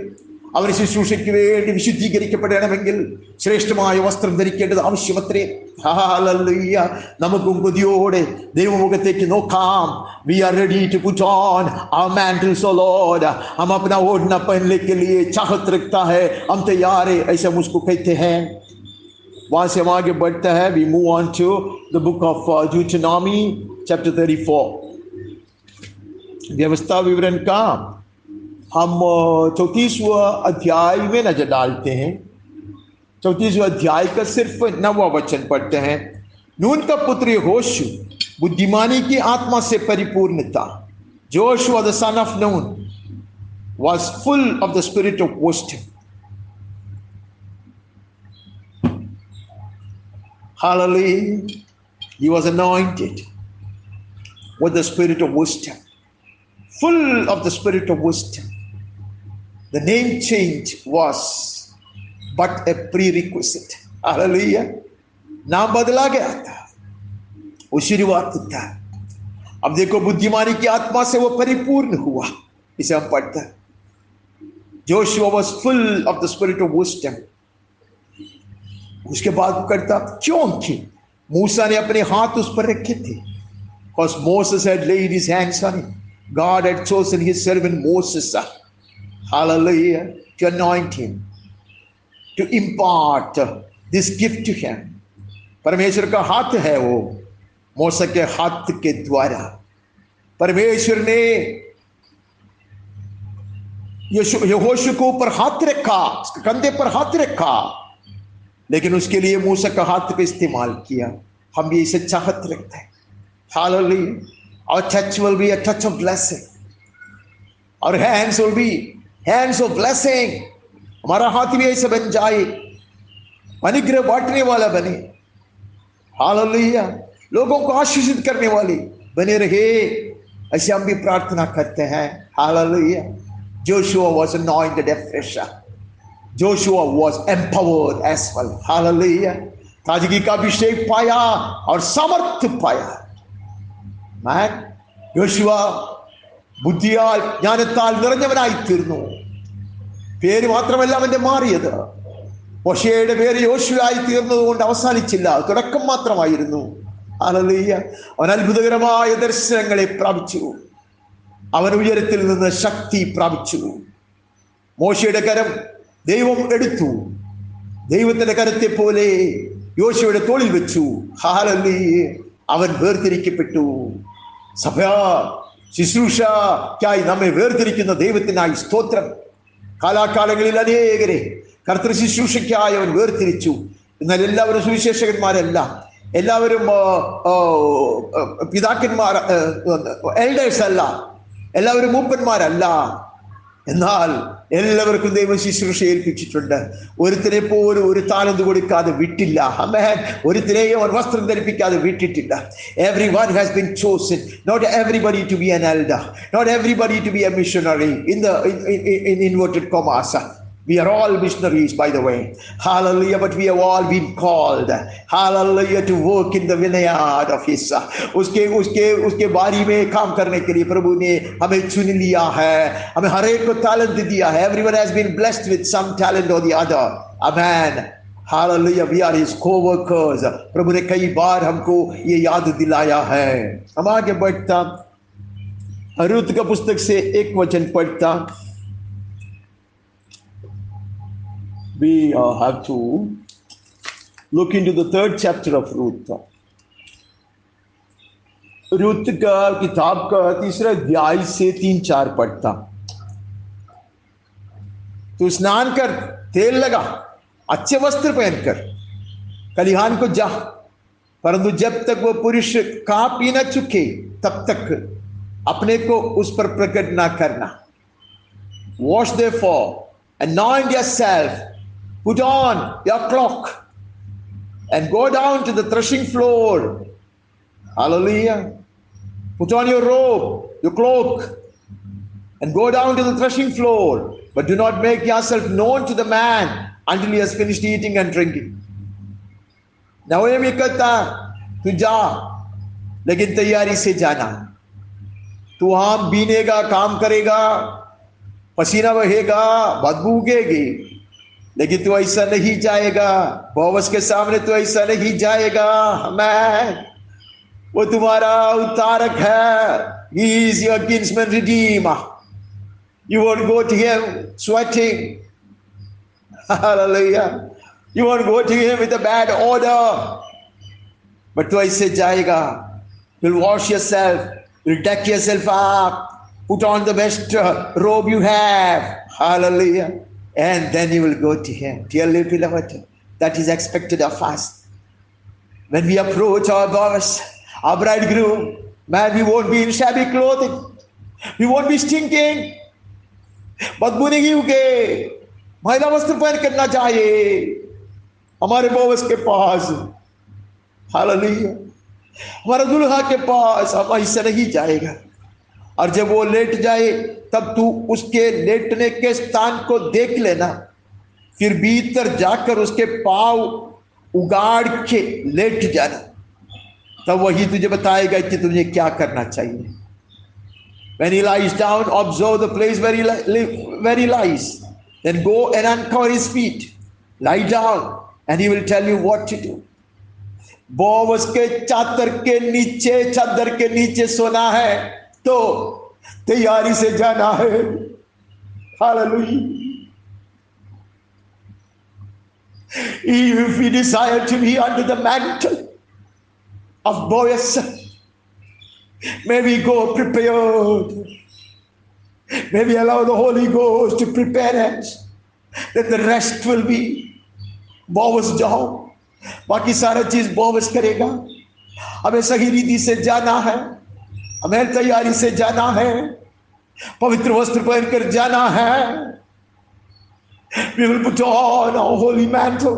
അവന് ശുശ്രൂഷയ്ക്ക് വേണ്ടി വിശുദ്ധീകരിക്കപ്പെടണമെങ്കിൽ ശ്രേഷ്ഠമായ വസ്ത്രം ധരിക്കേണ്ടത് ആവശ്യമത്രേ. ഹല്ലേലൂയ. നമുക്കും കൊതിയോടെ ദൈവമുഖത്തേക്ക് നോക്കാം. We are ready to put on our mantles, O Lord. हम अपना ओढ़ना पहनने के लिए चाहत रखता है, हम तैयार है, ऐसा मुझको कहते हैं। वहां से हम आगे बढ़ता है। We move on to the book of Deuteronomy chapter 34. व्यवस्था विवरण का हम 34वां अध्याय में नजर डालते हैं। 34वां अध्याय का सिर्फ 9वां वचन पढ़ते हैं। नून का पुत्र यहोशू बुद्धिमानी की आत्मा से परिपूर्ण था। Joshua the son of Nun was full of the spirit of wisdom. Hallelujah. He was anointed with the spirit of wisdom, full of the spirit of wisdom. The name change was but a prerequisite. Hallelujah. नाम बदला गया था, वो शुरुआत था। अब देखो, बुद्धिमानी की आत्मा से वो परिपूर्ण हुआ, इसे हम पढ़ते हैं। Joshua was full of the spirit of wisdom. उसके बाद करता क्योंकि मूसा ने अपने हाथ उस पर रखे थे. Because Moses had laid his hands on him. God had chosen his servant Moses, hallelujah, to anoint him, to impart this gift to him. परमेश्वर का हाथ है वो. मूसा के हाथ के द्वारा परमेश्वर ने यहोशू को ऊपर हाथ रखा, उसके कंधे पर हाथ रखा, लेकिन उसके लिए मूसा का हाथ को इस्तेमाल किया. हम भी इसे चाहत रखते हैं. Hallelujah. Our touch will be a touch of blessing. Our hands will be hands of blessing. हमारा हाथ भी ऐसे बन जाए, अनुग्रह बांटने वाला बने. Hallelujah. लोगों को आशीषित करने वाले बने रहे, ऐसे हम भी प्रार्थना करते हैं. Hallelujah. Joshua was anointed afresh. Joshua was empowered as well. Hallelujah. ताजगी का अभिषेक पाया और सामर्थ्य पाया. Man, യോശുവ ബുദ്ധിയാൽ ജ്ഞാനത്താൽ നിറഞ്ഞവനായി തീർന്നു. പേര് മാത്രമല്ല അവന്റെ മാറിയത്. മോശയുടെ പേര് യോശുവയായി തീർന്നത് കൊണ്ട് അവസാനിച്ചില്ല, തുടക്കം മാത്രമായിരുന്നു. ഹല്ലേലൂയ. അവൻ അത്ഭുതകരമായ ദർശനങ്ങളെ പ്രാപിച്ചു. അവൻ ഉയരത്തിൽ നിന്ന് ശക്തി പ്രാപിച്ചു. മോശയുടെ കരം ദൈവം എടുത്തു. ദൈവത്തിന്റെ കരത്തെ പോലെ യോശുവയുടെ തോളിൽ വെച്ചു. ഹല്ലേലൂയ. അവൻ വേർതിരിക്കപ്പെട്ടു. സഭ ശുശ്രൂഷയ്ക്കായി നമ്മെ വേർതിരിക്കുന്ന ദൈവത്തിനായി സ്തോത്രം. കാലാകാലങ്ങളിൽ അനേകരെ കർത്തൃ ശുശ്രൂഷയ്ക്കായി അവൻ വേർതിരിച്ചു. എന്നാൽ എല്ലാവരും സുവിശേഷകന്മാരല്ല, എല്ലാവരും പിതാക്കന്മാർ, എൽഡേഴ്സ് അല്ല, എല്ലാവരും മൂപ്പന്മാരല്ല. എന്നാൽ എല്ലാവർക്കും ദൈവം ശുശ്രൂഷ ഏൽപ്പിച്ചിട്ടുണ്ട്. ഒരുത്തിനെ പോലും ഒരു താലന്ത് കൊടുക്കാതെ വിട്ടില്ല. ആമേൻ. ഒരുത്തിനെയും അവൻ വസ്ത്രം ധരിപ്പിക്കാതെ വിട്ടിട്ടില്ല. Everyone has been chosen. Not everybody to be an elder, not everybody to be a missionary in inverted commas. We are all missionaries, by the way. Hallelujah. But we have all been called, hallelujah, to work in the vineyard of His. उसके बारी में काम करने के लिए प्रभु ने हमें चुन लिया है. हमें हर एक को talent दिया है. Everyone has been blessed with some talent or the other. Amen. Hallelujah. We are His co-workers. प्रभु ने कई बार हमको ये याद दिलाया है. हम आगे बढ़ता, रूत का पुस्तक से एक वचन पढ़ता. We have to look into the 3rd chapter of Ruth. Ruth का किताब का 3रा अध्याय से 3-4 पढ़ता. तो स्नान कर, तेल लगा, अच्छे वस्त्र पहनकर खलिहान को जा, परंतु जब तक वो पुरुष खा पी न चुके तब तक अपने को उस पर प्रकट ना करना. Wash therefore, anoint yourself, put on your cloak and go down to the threshing floor. Hallelujah. Put on your robe, your cloak, and go down to the threshing floor. But do not make yourself known to the man until he has finished eating and drinking. नौमी कहता, तू जा, लेकिन तैयारी से जाना. तू वहां बीनेगा, काम करेगा, पसीना बहेगा, बदबू उगेगी, लेकिन तू ऐसा नहीं जाएगा. बोवस के सामने तू ऐसा नहीं जाएगा. मैं, वो तुम्हारा उद्धारक है. He is your kinsman redeemer. You won't go to him sweating. Hallelujah. You won't go to him with a bad odor. But तू ऐसे जाएगा. You'll wash yourself. You'll deck yourself up. Put on the best robe you have. Hallelujah. And then you will go to him. Dearly beloved, that is expected of us. When we approach our boss, our bridegroom, man, we won't be in shabby clothing. We won't be stinking. बदबू नहीं होगे. महिला वस्त्र पहन करना चाहिए हमारे बोवस के पास. हालेलुया. हमारा दुल्हा के पास हम ऐसा नहीं जाएगा. और जब वो लेट जाए तब तू उसके लेटने के स्थान को देख लेना. फिर भीतर जाकर उसके पांव उगाड़ के लेट जाना. तब वही तुझे बताएगा कि तुझे क्या करना चाहिए. When he lies down, observe the place where he lies. Then go and uncover his feet. Lie down and he will tell you what to do. Boaz के चादर के नीचे सोना है तो तैयारी से जाना है. Hallelujah. If we desire to be under the mantle of Boaz, may we go prepared. May we allow the Holy Ghost to prepare us. Then the rest will be Boaz job. बाकी सारा चीज बोवस करेगा. हमें सही रीति से जाना है, हमें तैयारी से जाना है, पवित्र वस्त्र पहनकर जाना है. We will put on our holy mantle,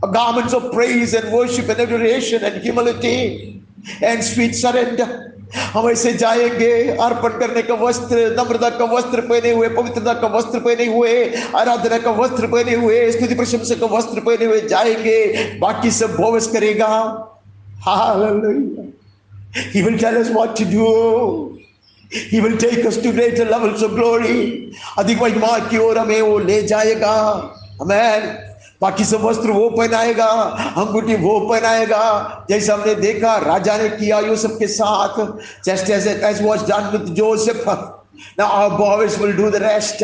a garments of praise and worship and adoration and humility and sweet surrender. हम ऐसे जाएंगे अर्पण करने का वस्त्र, नम्रता का वस्त्र पहने हुए, पवित्रता का वस्त्र पहने हुए, आराधना का वस्त्र पहने हुए, स्तुति प्रशंसा का वस्त्र पहने हुए जाएंगे. बाकी सब बोवस करेगा. Hallelujah. He will tell us what to do. He will take us to greater levels of glory. अधिक महिमा की ओर हमें वो ले जाएगा. Amen. बाकी सब वस्त्र वो पहनाएगा, अंगूठी वो पहनाएगा, जैसे हमने देखा राजा ने किया यूसुफ के साथ. Just as was done with Joseph. Now our Boaz will do the rest.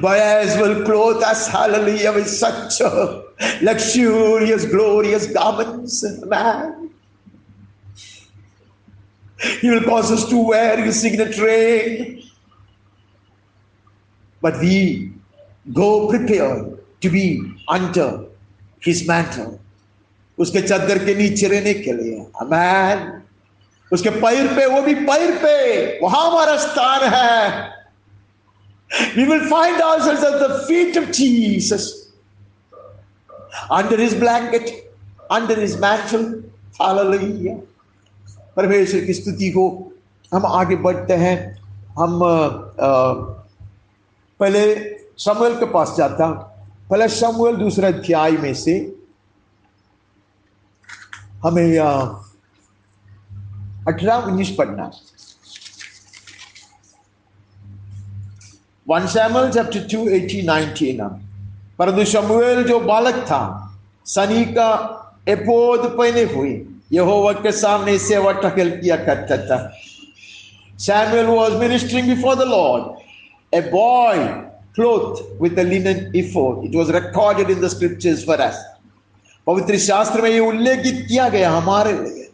Boaz will clothe us, hallelujah, with such luxurious, glorious garments. Man, he will cause us to wear his signet ring. But we go prepared to be under his mantle. उसके चादर के नीचे रहने के लिए. Amen. उसके पैर पे, वो भी पैर पे, वहां हमारा स्थान है. We will find ourselves at the feet of Jesus, under his blanket, under his mantle. Hallelujah. परमेश्वर की स्तुति हो. हम आगे बढ़ते हैं. हम पहले शमूएल के पास जाता. पहले शमूएल दूसरा अध्याय में से हमें 18-19 पढ़ना. 1 Samuel chapter 2, 18-19. परंतु शमूएल जो बालक था, सनी का एपोद पहने हुए यहोवा के सामने सेवा टहल किया करता था. Samuel was ministering before the Lord, a boy clothed with a linen ephod. It was recorded in the scriptures for us. पवित्र शास्त्र में ये उल्लेखित किया गया हमारे लिए.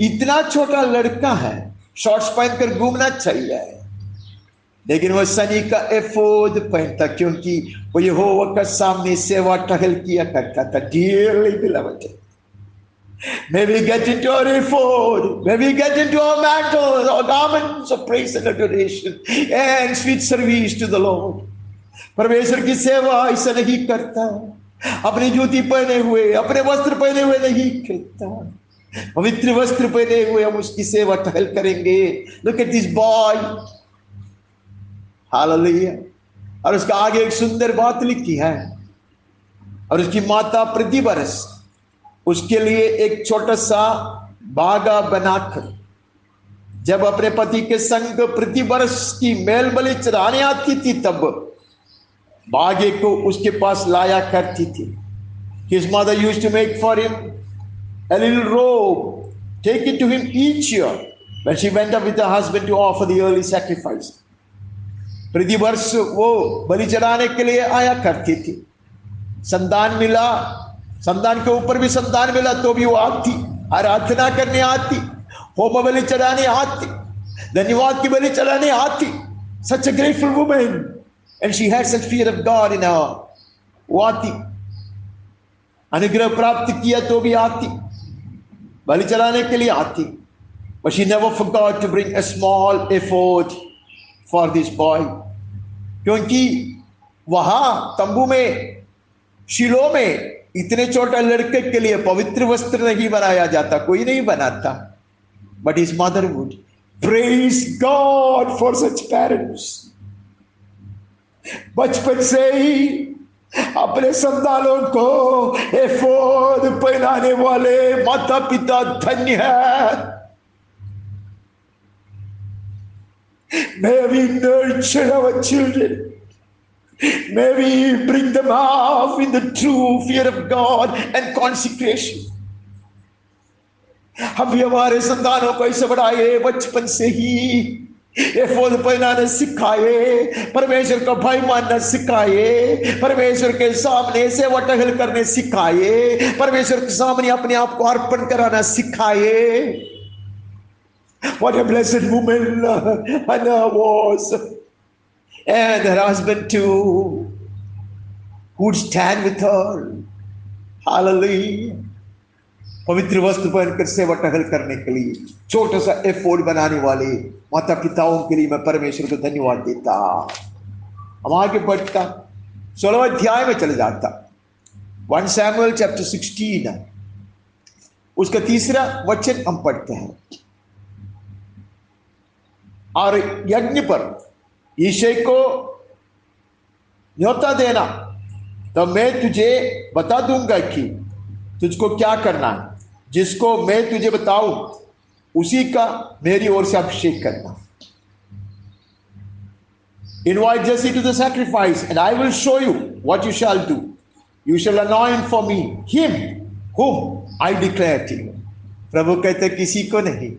इतना छोटा लड़का है, शॉर्ट्स पहनकर घूमना चाहिए, लेकिन वह सनी का एफोद पहनता क्योंकि वो यहोवा के सामने सेवा टहल किया करता था. Dearly beloved, may we get into our ephod, may we get into our mantles, our garments of praise and adoration and sweet service to the Lord. परमेश्वर की सेवा ऐसा नहीं करता, अपनी जूती पहने हुए, अपने वस्त्र पहने हुए नहीं करता. पवित्र वस्त्र पहने हुए हम उसकी सेवा टहल करेंगे. Look at this boy. Hallelujah. और उसका आगे एक सुंदर बात लिखी है. और उसकी माता प्रति बरस उसके लिए एक छोटा सा बागा बनाकर जब अपने पति के संग प्रति बरस की मेल बलि चढ़ाने आती थी, तब बागे को उसके पास लाया करती थी. His mother used to make for him a little robe, take it to him each year when she went up with her husband to offer the early sacrifice. प्रति वर्ष वो बलि चढ़ाने के लिए आया करती थी. संतान मिला, संतान के ऊपर भी संतान मिला तो भी वो आती, आराधना करने आती, होम बलि चढ़ाने आती, धन्यवाद की बलि चढ़ाने आती. Such a grateful woman, and she had such fear of God in her. वो आती, अनुग्रह प्राप्त किया तो भी आती, बलि चढ़ाने के लिए आती. But she never forgot to bring a small ephod for this boy, क्योंकि वहां तंबू में, शिलो में इतने छोटा लड़के के लिए पवित्र वस्त्र नहीं बनाया जाता, कोई नहीं बनाता. But his mother would. Praise God for such parents. बचपन से ही अपने संतानों को एफोद पहनाने वाले माता पिता धन्य है. May we nurture our children May we bring them up in the true fear of God and consecration. हम भी हमारे संतानों को ऐसे बढ़ाए बचपन से ही एफोद पहनाने सिखाए, परमेश्वर का भय मानना सिखाए, परमेश्वर के सामने सेवा टहल करने सिखाए, परमेश्वर के सामने अपने आप को अर्पण कराना सिखाए. What a blessed woman Hannah was, and her husband too, who would stand with her. Hallelujah. पवित्र वस्त्र पहनकर सेवा टहल करने के लिए छोटा सा एफोर्ड बनाने वाले माता पिताओं के लिए मैं परमेश्वर को धन्यवाद देता. हम आगे बढ़ता 16वें अध्याय में चले जाता. 1 Samuel chapter 16 उसका 3रा वचन हम पढ़ते हैं. और यज्ञ पर यिशै को न्योता देना तो मैं तुझे बता दूंगा कि तुझको क्या करना है. जिसको मैं तुझे बताऊं उसी का मेरी ओर से अभिषेक करना. Invite Jesse to the sacrifice and I will show you what you shall do. You shall anoint for me him whom I declare to you. प्रभु कहते किसी को नहीं,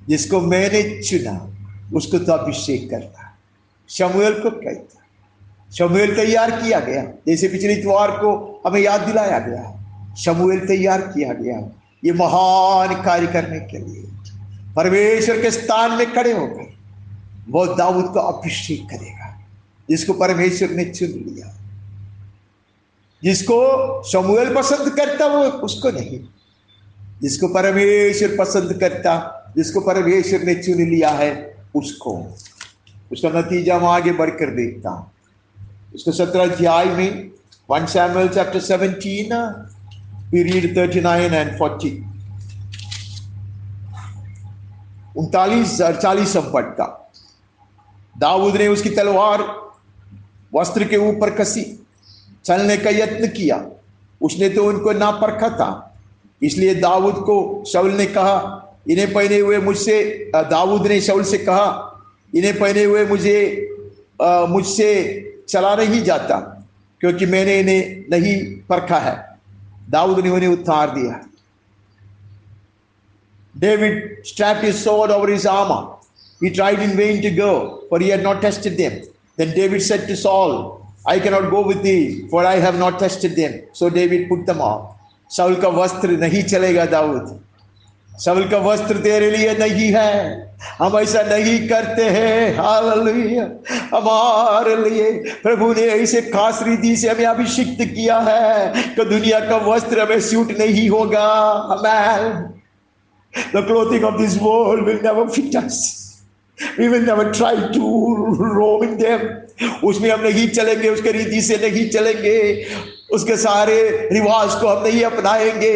जिसको मैंने चुना उसको तो अभिषेक करना. शमूएल को कहता, शमूएल तैयार किया गया, जैसे पिछले इतवार को हमें याद दिलाया गया. शमूएल तैयार किया गया ये महान कार्य करने के लिए. परमेश्वर के स्थान में खड़े होकर वो दाऊद को अभिषेक करेगा, जिसको परमेश्वर ने चुन लिया. जिसको शमूएल पसंद करता वो उसको नहीं, जिसको परमेश्वर पसंद करता, जिसको परमेश्वर ने चुन लिया है उसको. उसका नतीजा हम आगे बढ़कर देखता हूं. उसको 17 अध्याय में 1 Samuel chapter 17 we read 39 and 40. 39 और 40 हम पढ़ता. दाऊद ने उसकी तलवार वस्त्र के ऊपर कसी, चलने का यत्न किया. उसने तो उनको ना परखा था, इसलिए दाऊद को शाऊल ने कहा इन्हें पहने हुए मुझसे, दाऊद ने शाऊल से कहा इन्हें पहने हुए मुझसे चला नहीं जाता, क्योंकि मैंने इन्हें नहीं परखा है. दाऊद ने उन्हें उत्तर दिया. David strapped his sword over his armor. He tried in vain to go, for he had not tested them. Then David said to Saul, I cannot go with thee, for I have not tested them. So David put them off. शाऊल का वस्त्र नहीं चलेगा दाऊद, शाऊल का वस्त्र तेरे लिए नहीं है. हम ऐसा नहीं करते हैं. हालेलुया. हमारे लिए प्रभु ने ऐसे खास रीति से हमें अभिषिक्त किया है कि दुनिया का वस्त्र हमें सूट नहीं होगा. आमेन. The clothing of this world will never fit us. We will never try to roam in them. उसमें हम नहीं चलेंगे, उसके रीति से नहीं चलेंगे, उसके सारे रिवाज को हम नहीं अपनाएंगे.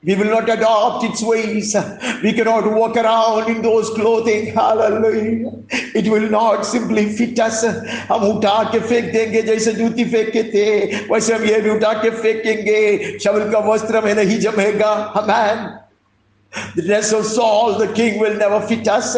We will not adopt its ways. We cannot walk around in those clothing. Hallelujah. It will not simply fit us. हम उठा के फेंक देंगे, जैसे जूती फेंके थे वैसे हम ये भी उठा के फेंकेंगे. शाऊल का वस्त्र में नहीं जमेगा. Amen. The dress of Saul the king will never fit us.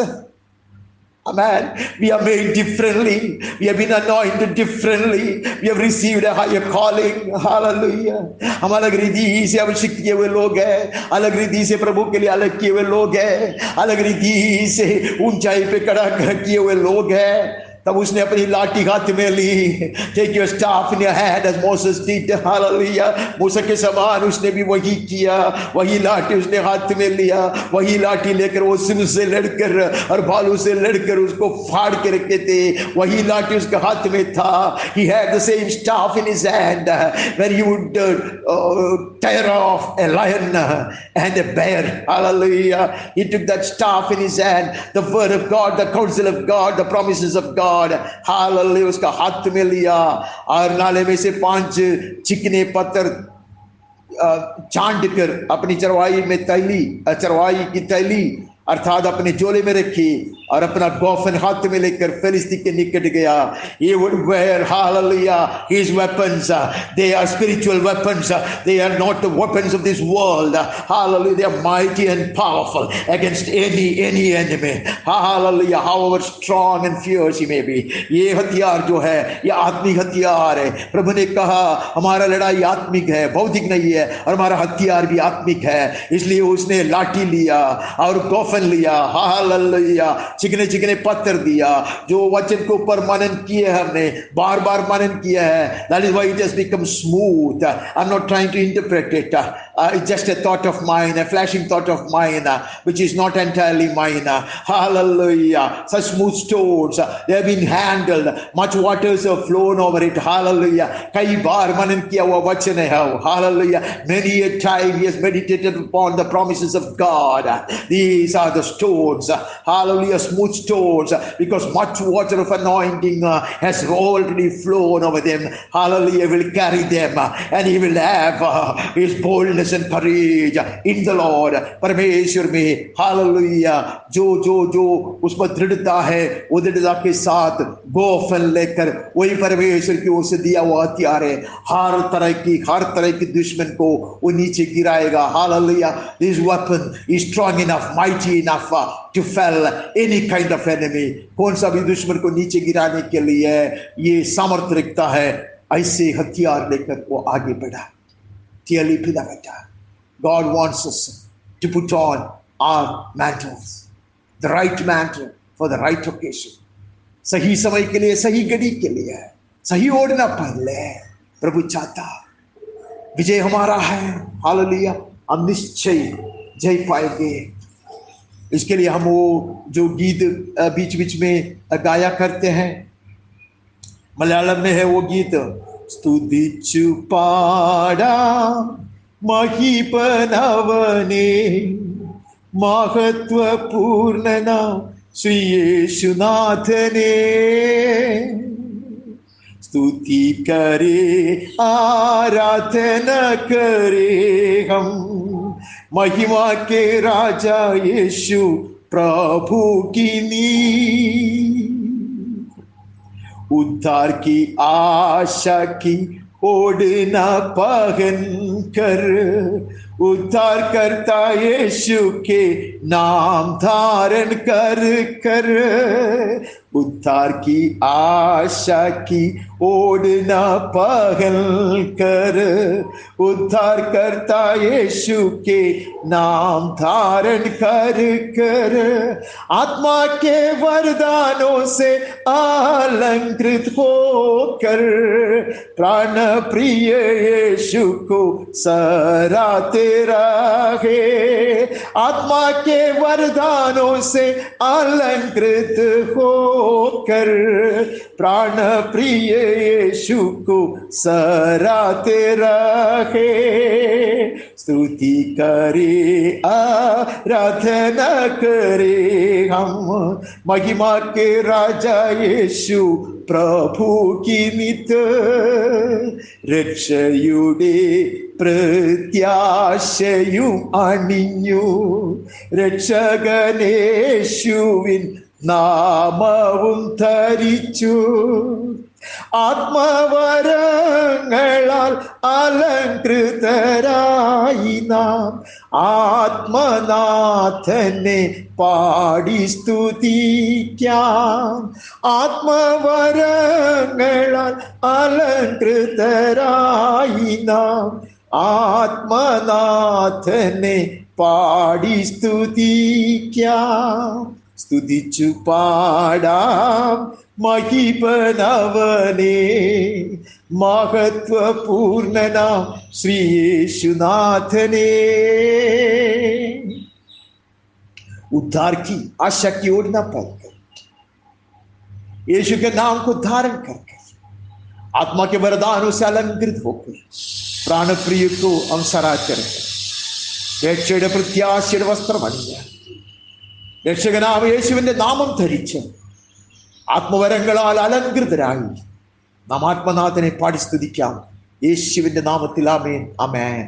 Amen. We are made differently. We have been anointed differently. We have received a higher calling. Hallelujah. हम अलग रीति से अभिषिक्त किए हुए लोग हैं, अलग रीति से प्रभु के लिए अलग किए हुए लोग हैं, अलग रीति से ऊंचाई पे खड़ा किए हुए लोग हैं. तब उसने अपनी लाठी हाथ में ली. Take your staff in your hand as Moses did. Hallelujah. मूसा के समान उसने भी वही किया. वही लाठी उसने हाथ में लिया. वही लाठी लेकर वो सिर से लड़कर और बालों से लड़कर उसको फाड़ के रखे थे. वही लाठी उसके हाथ में था. He had the same staff in his hand when he would tear off a lion and a bear. Hallelujah. He took that staff in his hand, the word of God, the counsel of God, the promises of God. Hallelujah. उसका हाथ में लिया और नाले में से 5 चिकने पत्थर छांट कर अपनी चरवाई में तैली, चरवाई की तैली अर्थात अपने झोले में रखी और अपना गोफन हाथ में लेकर फिलिस्ती के निकट गया. He would wear, hallelujah, his weapons. They are spiritual weapons. They are not the weapons of this world. Hallelujah, they are mighty and powerful against any enemy. Hallelujah, however strong and fierce he may be. ये हथियार जो है ये आत्मिक हथियार है. प्रभु ने कहा हमारा लड़ाई आत्मिक है, भौतिक नहीं है, और हमारा हथियार भी आत्मिक है. इसलिए उसने लाठी लिया और गोफन लिया. हालेलुया, चिकने चिकने पत्थर दिया. जो वचन के ऊपर मनन किए हमने, बार बार मनन किया है. That is why it has become smooth. I'm not trying to interpret it. It's just a thought of mine, a flashing thought of mine, which is not entirely mine. Hallelujah. Such smooth stones, they have been handled. Much waters have flown over it. Hallelujah. कई बार मनन किया हुआ वचन है. Hallelujah. Many a time he has meditated upon the promises of God. These are the stones. Hallelujah. Smooth stones, because much water of anointing has already flown over them. Hallelujah. He will carry them and he will have his boldness and courage in the Lord. परमेश्वर में hallelujah जो जो जो उसमें दृढ़ता है, वो दृढ़ता के साथ गोफन लेकर वही परमेश्वर की ओर से दिया हुआ हथियार है. हर तरह की दुश्मन को वो नीचे गिराएगा. Hallelujah. This weapon is strong enough, mighty enough to fell any kind of enemy. कौन सा भी दुश्मन को नीचे गिराने के लिए ये सामर्थ्य रखता है. ऐसे हथियार लेकर वो आगे बढ़ा. Dearly पिता बेटा, God wants us to put on our mantles, the right mantle for the right occasion. सही समय के लिए, सही घड़ी के लिए सही ओढ़ना पहन ले. प्रभु चाहता विजय हमारा है. हालेलुया. हम निश्चय जय पाएंगे. इसके लिए हम वो जो गीत बीच बीच में गाया करते हैं, मलयालम में है वो गीत, स्तुतिച്ചു പാടാം മഹിപനവനെ മഹത്വപൂർണനാം ശ്രീയേശുനാഥനെ. स्तुति करे आराधना करे हम महिमा के राजा यीशु प्रभु की नींव. उद्धार की आशा की ओढ़ना पहन कर उद्धार करता यीशु के नाम धारण कर कर. उद्धार की आशा की ओढ़ना पहन कर उद्धार करता यीशु के नाम धारण कर कर. आत्मा के वरदानों से अलंकृत होकर प्राण प्रिय यीशु को सराहते रहे. आत्मा के वरदानों से अलंकृत होकर प्राण प्रिय यीशु को सराहते रहे. स्तुति करे आराधना करे हम महिमा के राजा यीशु प्रभु की नित. രക്ഷയുടെ പ്രത്യാശയും അണിഞ്ഞു രക്ഷകനേശുവിൻ നാമവും ധരിച്ചു. ആത്മവരങ്ങളാൽ അലങ്കൃതരായി നാം ആത്മനാഥനെ പാടി സ്തുതിക്കാം. ആത്മവരങ്ങളാൽ അലങ്കൃതരായി നാം ആത്മനാഥനെ പാടി സ്തുതിക്കാം. സ്തുതിച്ചു പാടാം മഹിപനവനെ महत्वपूर्णनाम श्री यीशुनाथने। उद्धार की आशा की ओर न पड़कर यीशु के नाम को धारण करके आत्मा के वरदानों से अलंकृत होकर प्राण प्रिय को अंसरा करके രക്ഷയുടെ പ്രത്യാശയുടെ വസ്ത്രം അണിഞ്ഞ് രക്ഷകനായ യേശുവിന്റെ നാമം ധരിച്ച് ആത്മവരങ്ങളാൽ അലങ്കൃതരായി നാം ആത്മനാഥനെ പാടി സ്തുതിക്കാം. യേശുവിന്റെ നാമത്തിൽ ആമേൻ, ആമേൻ.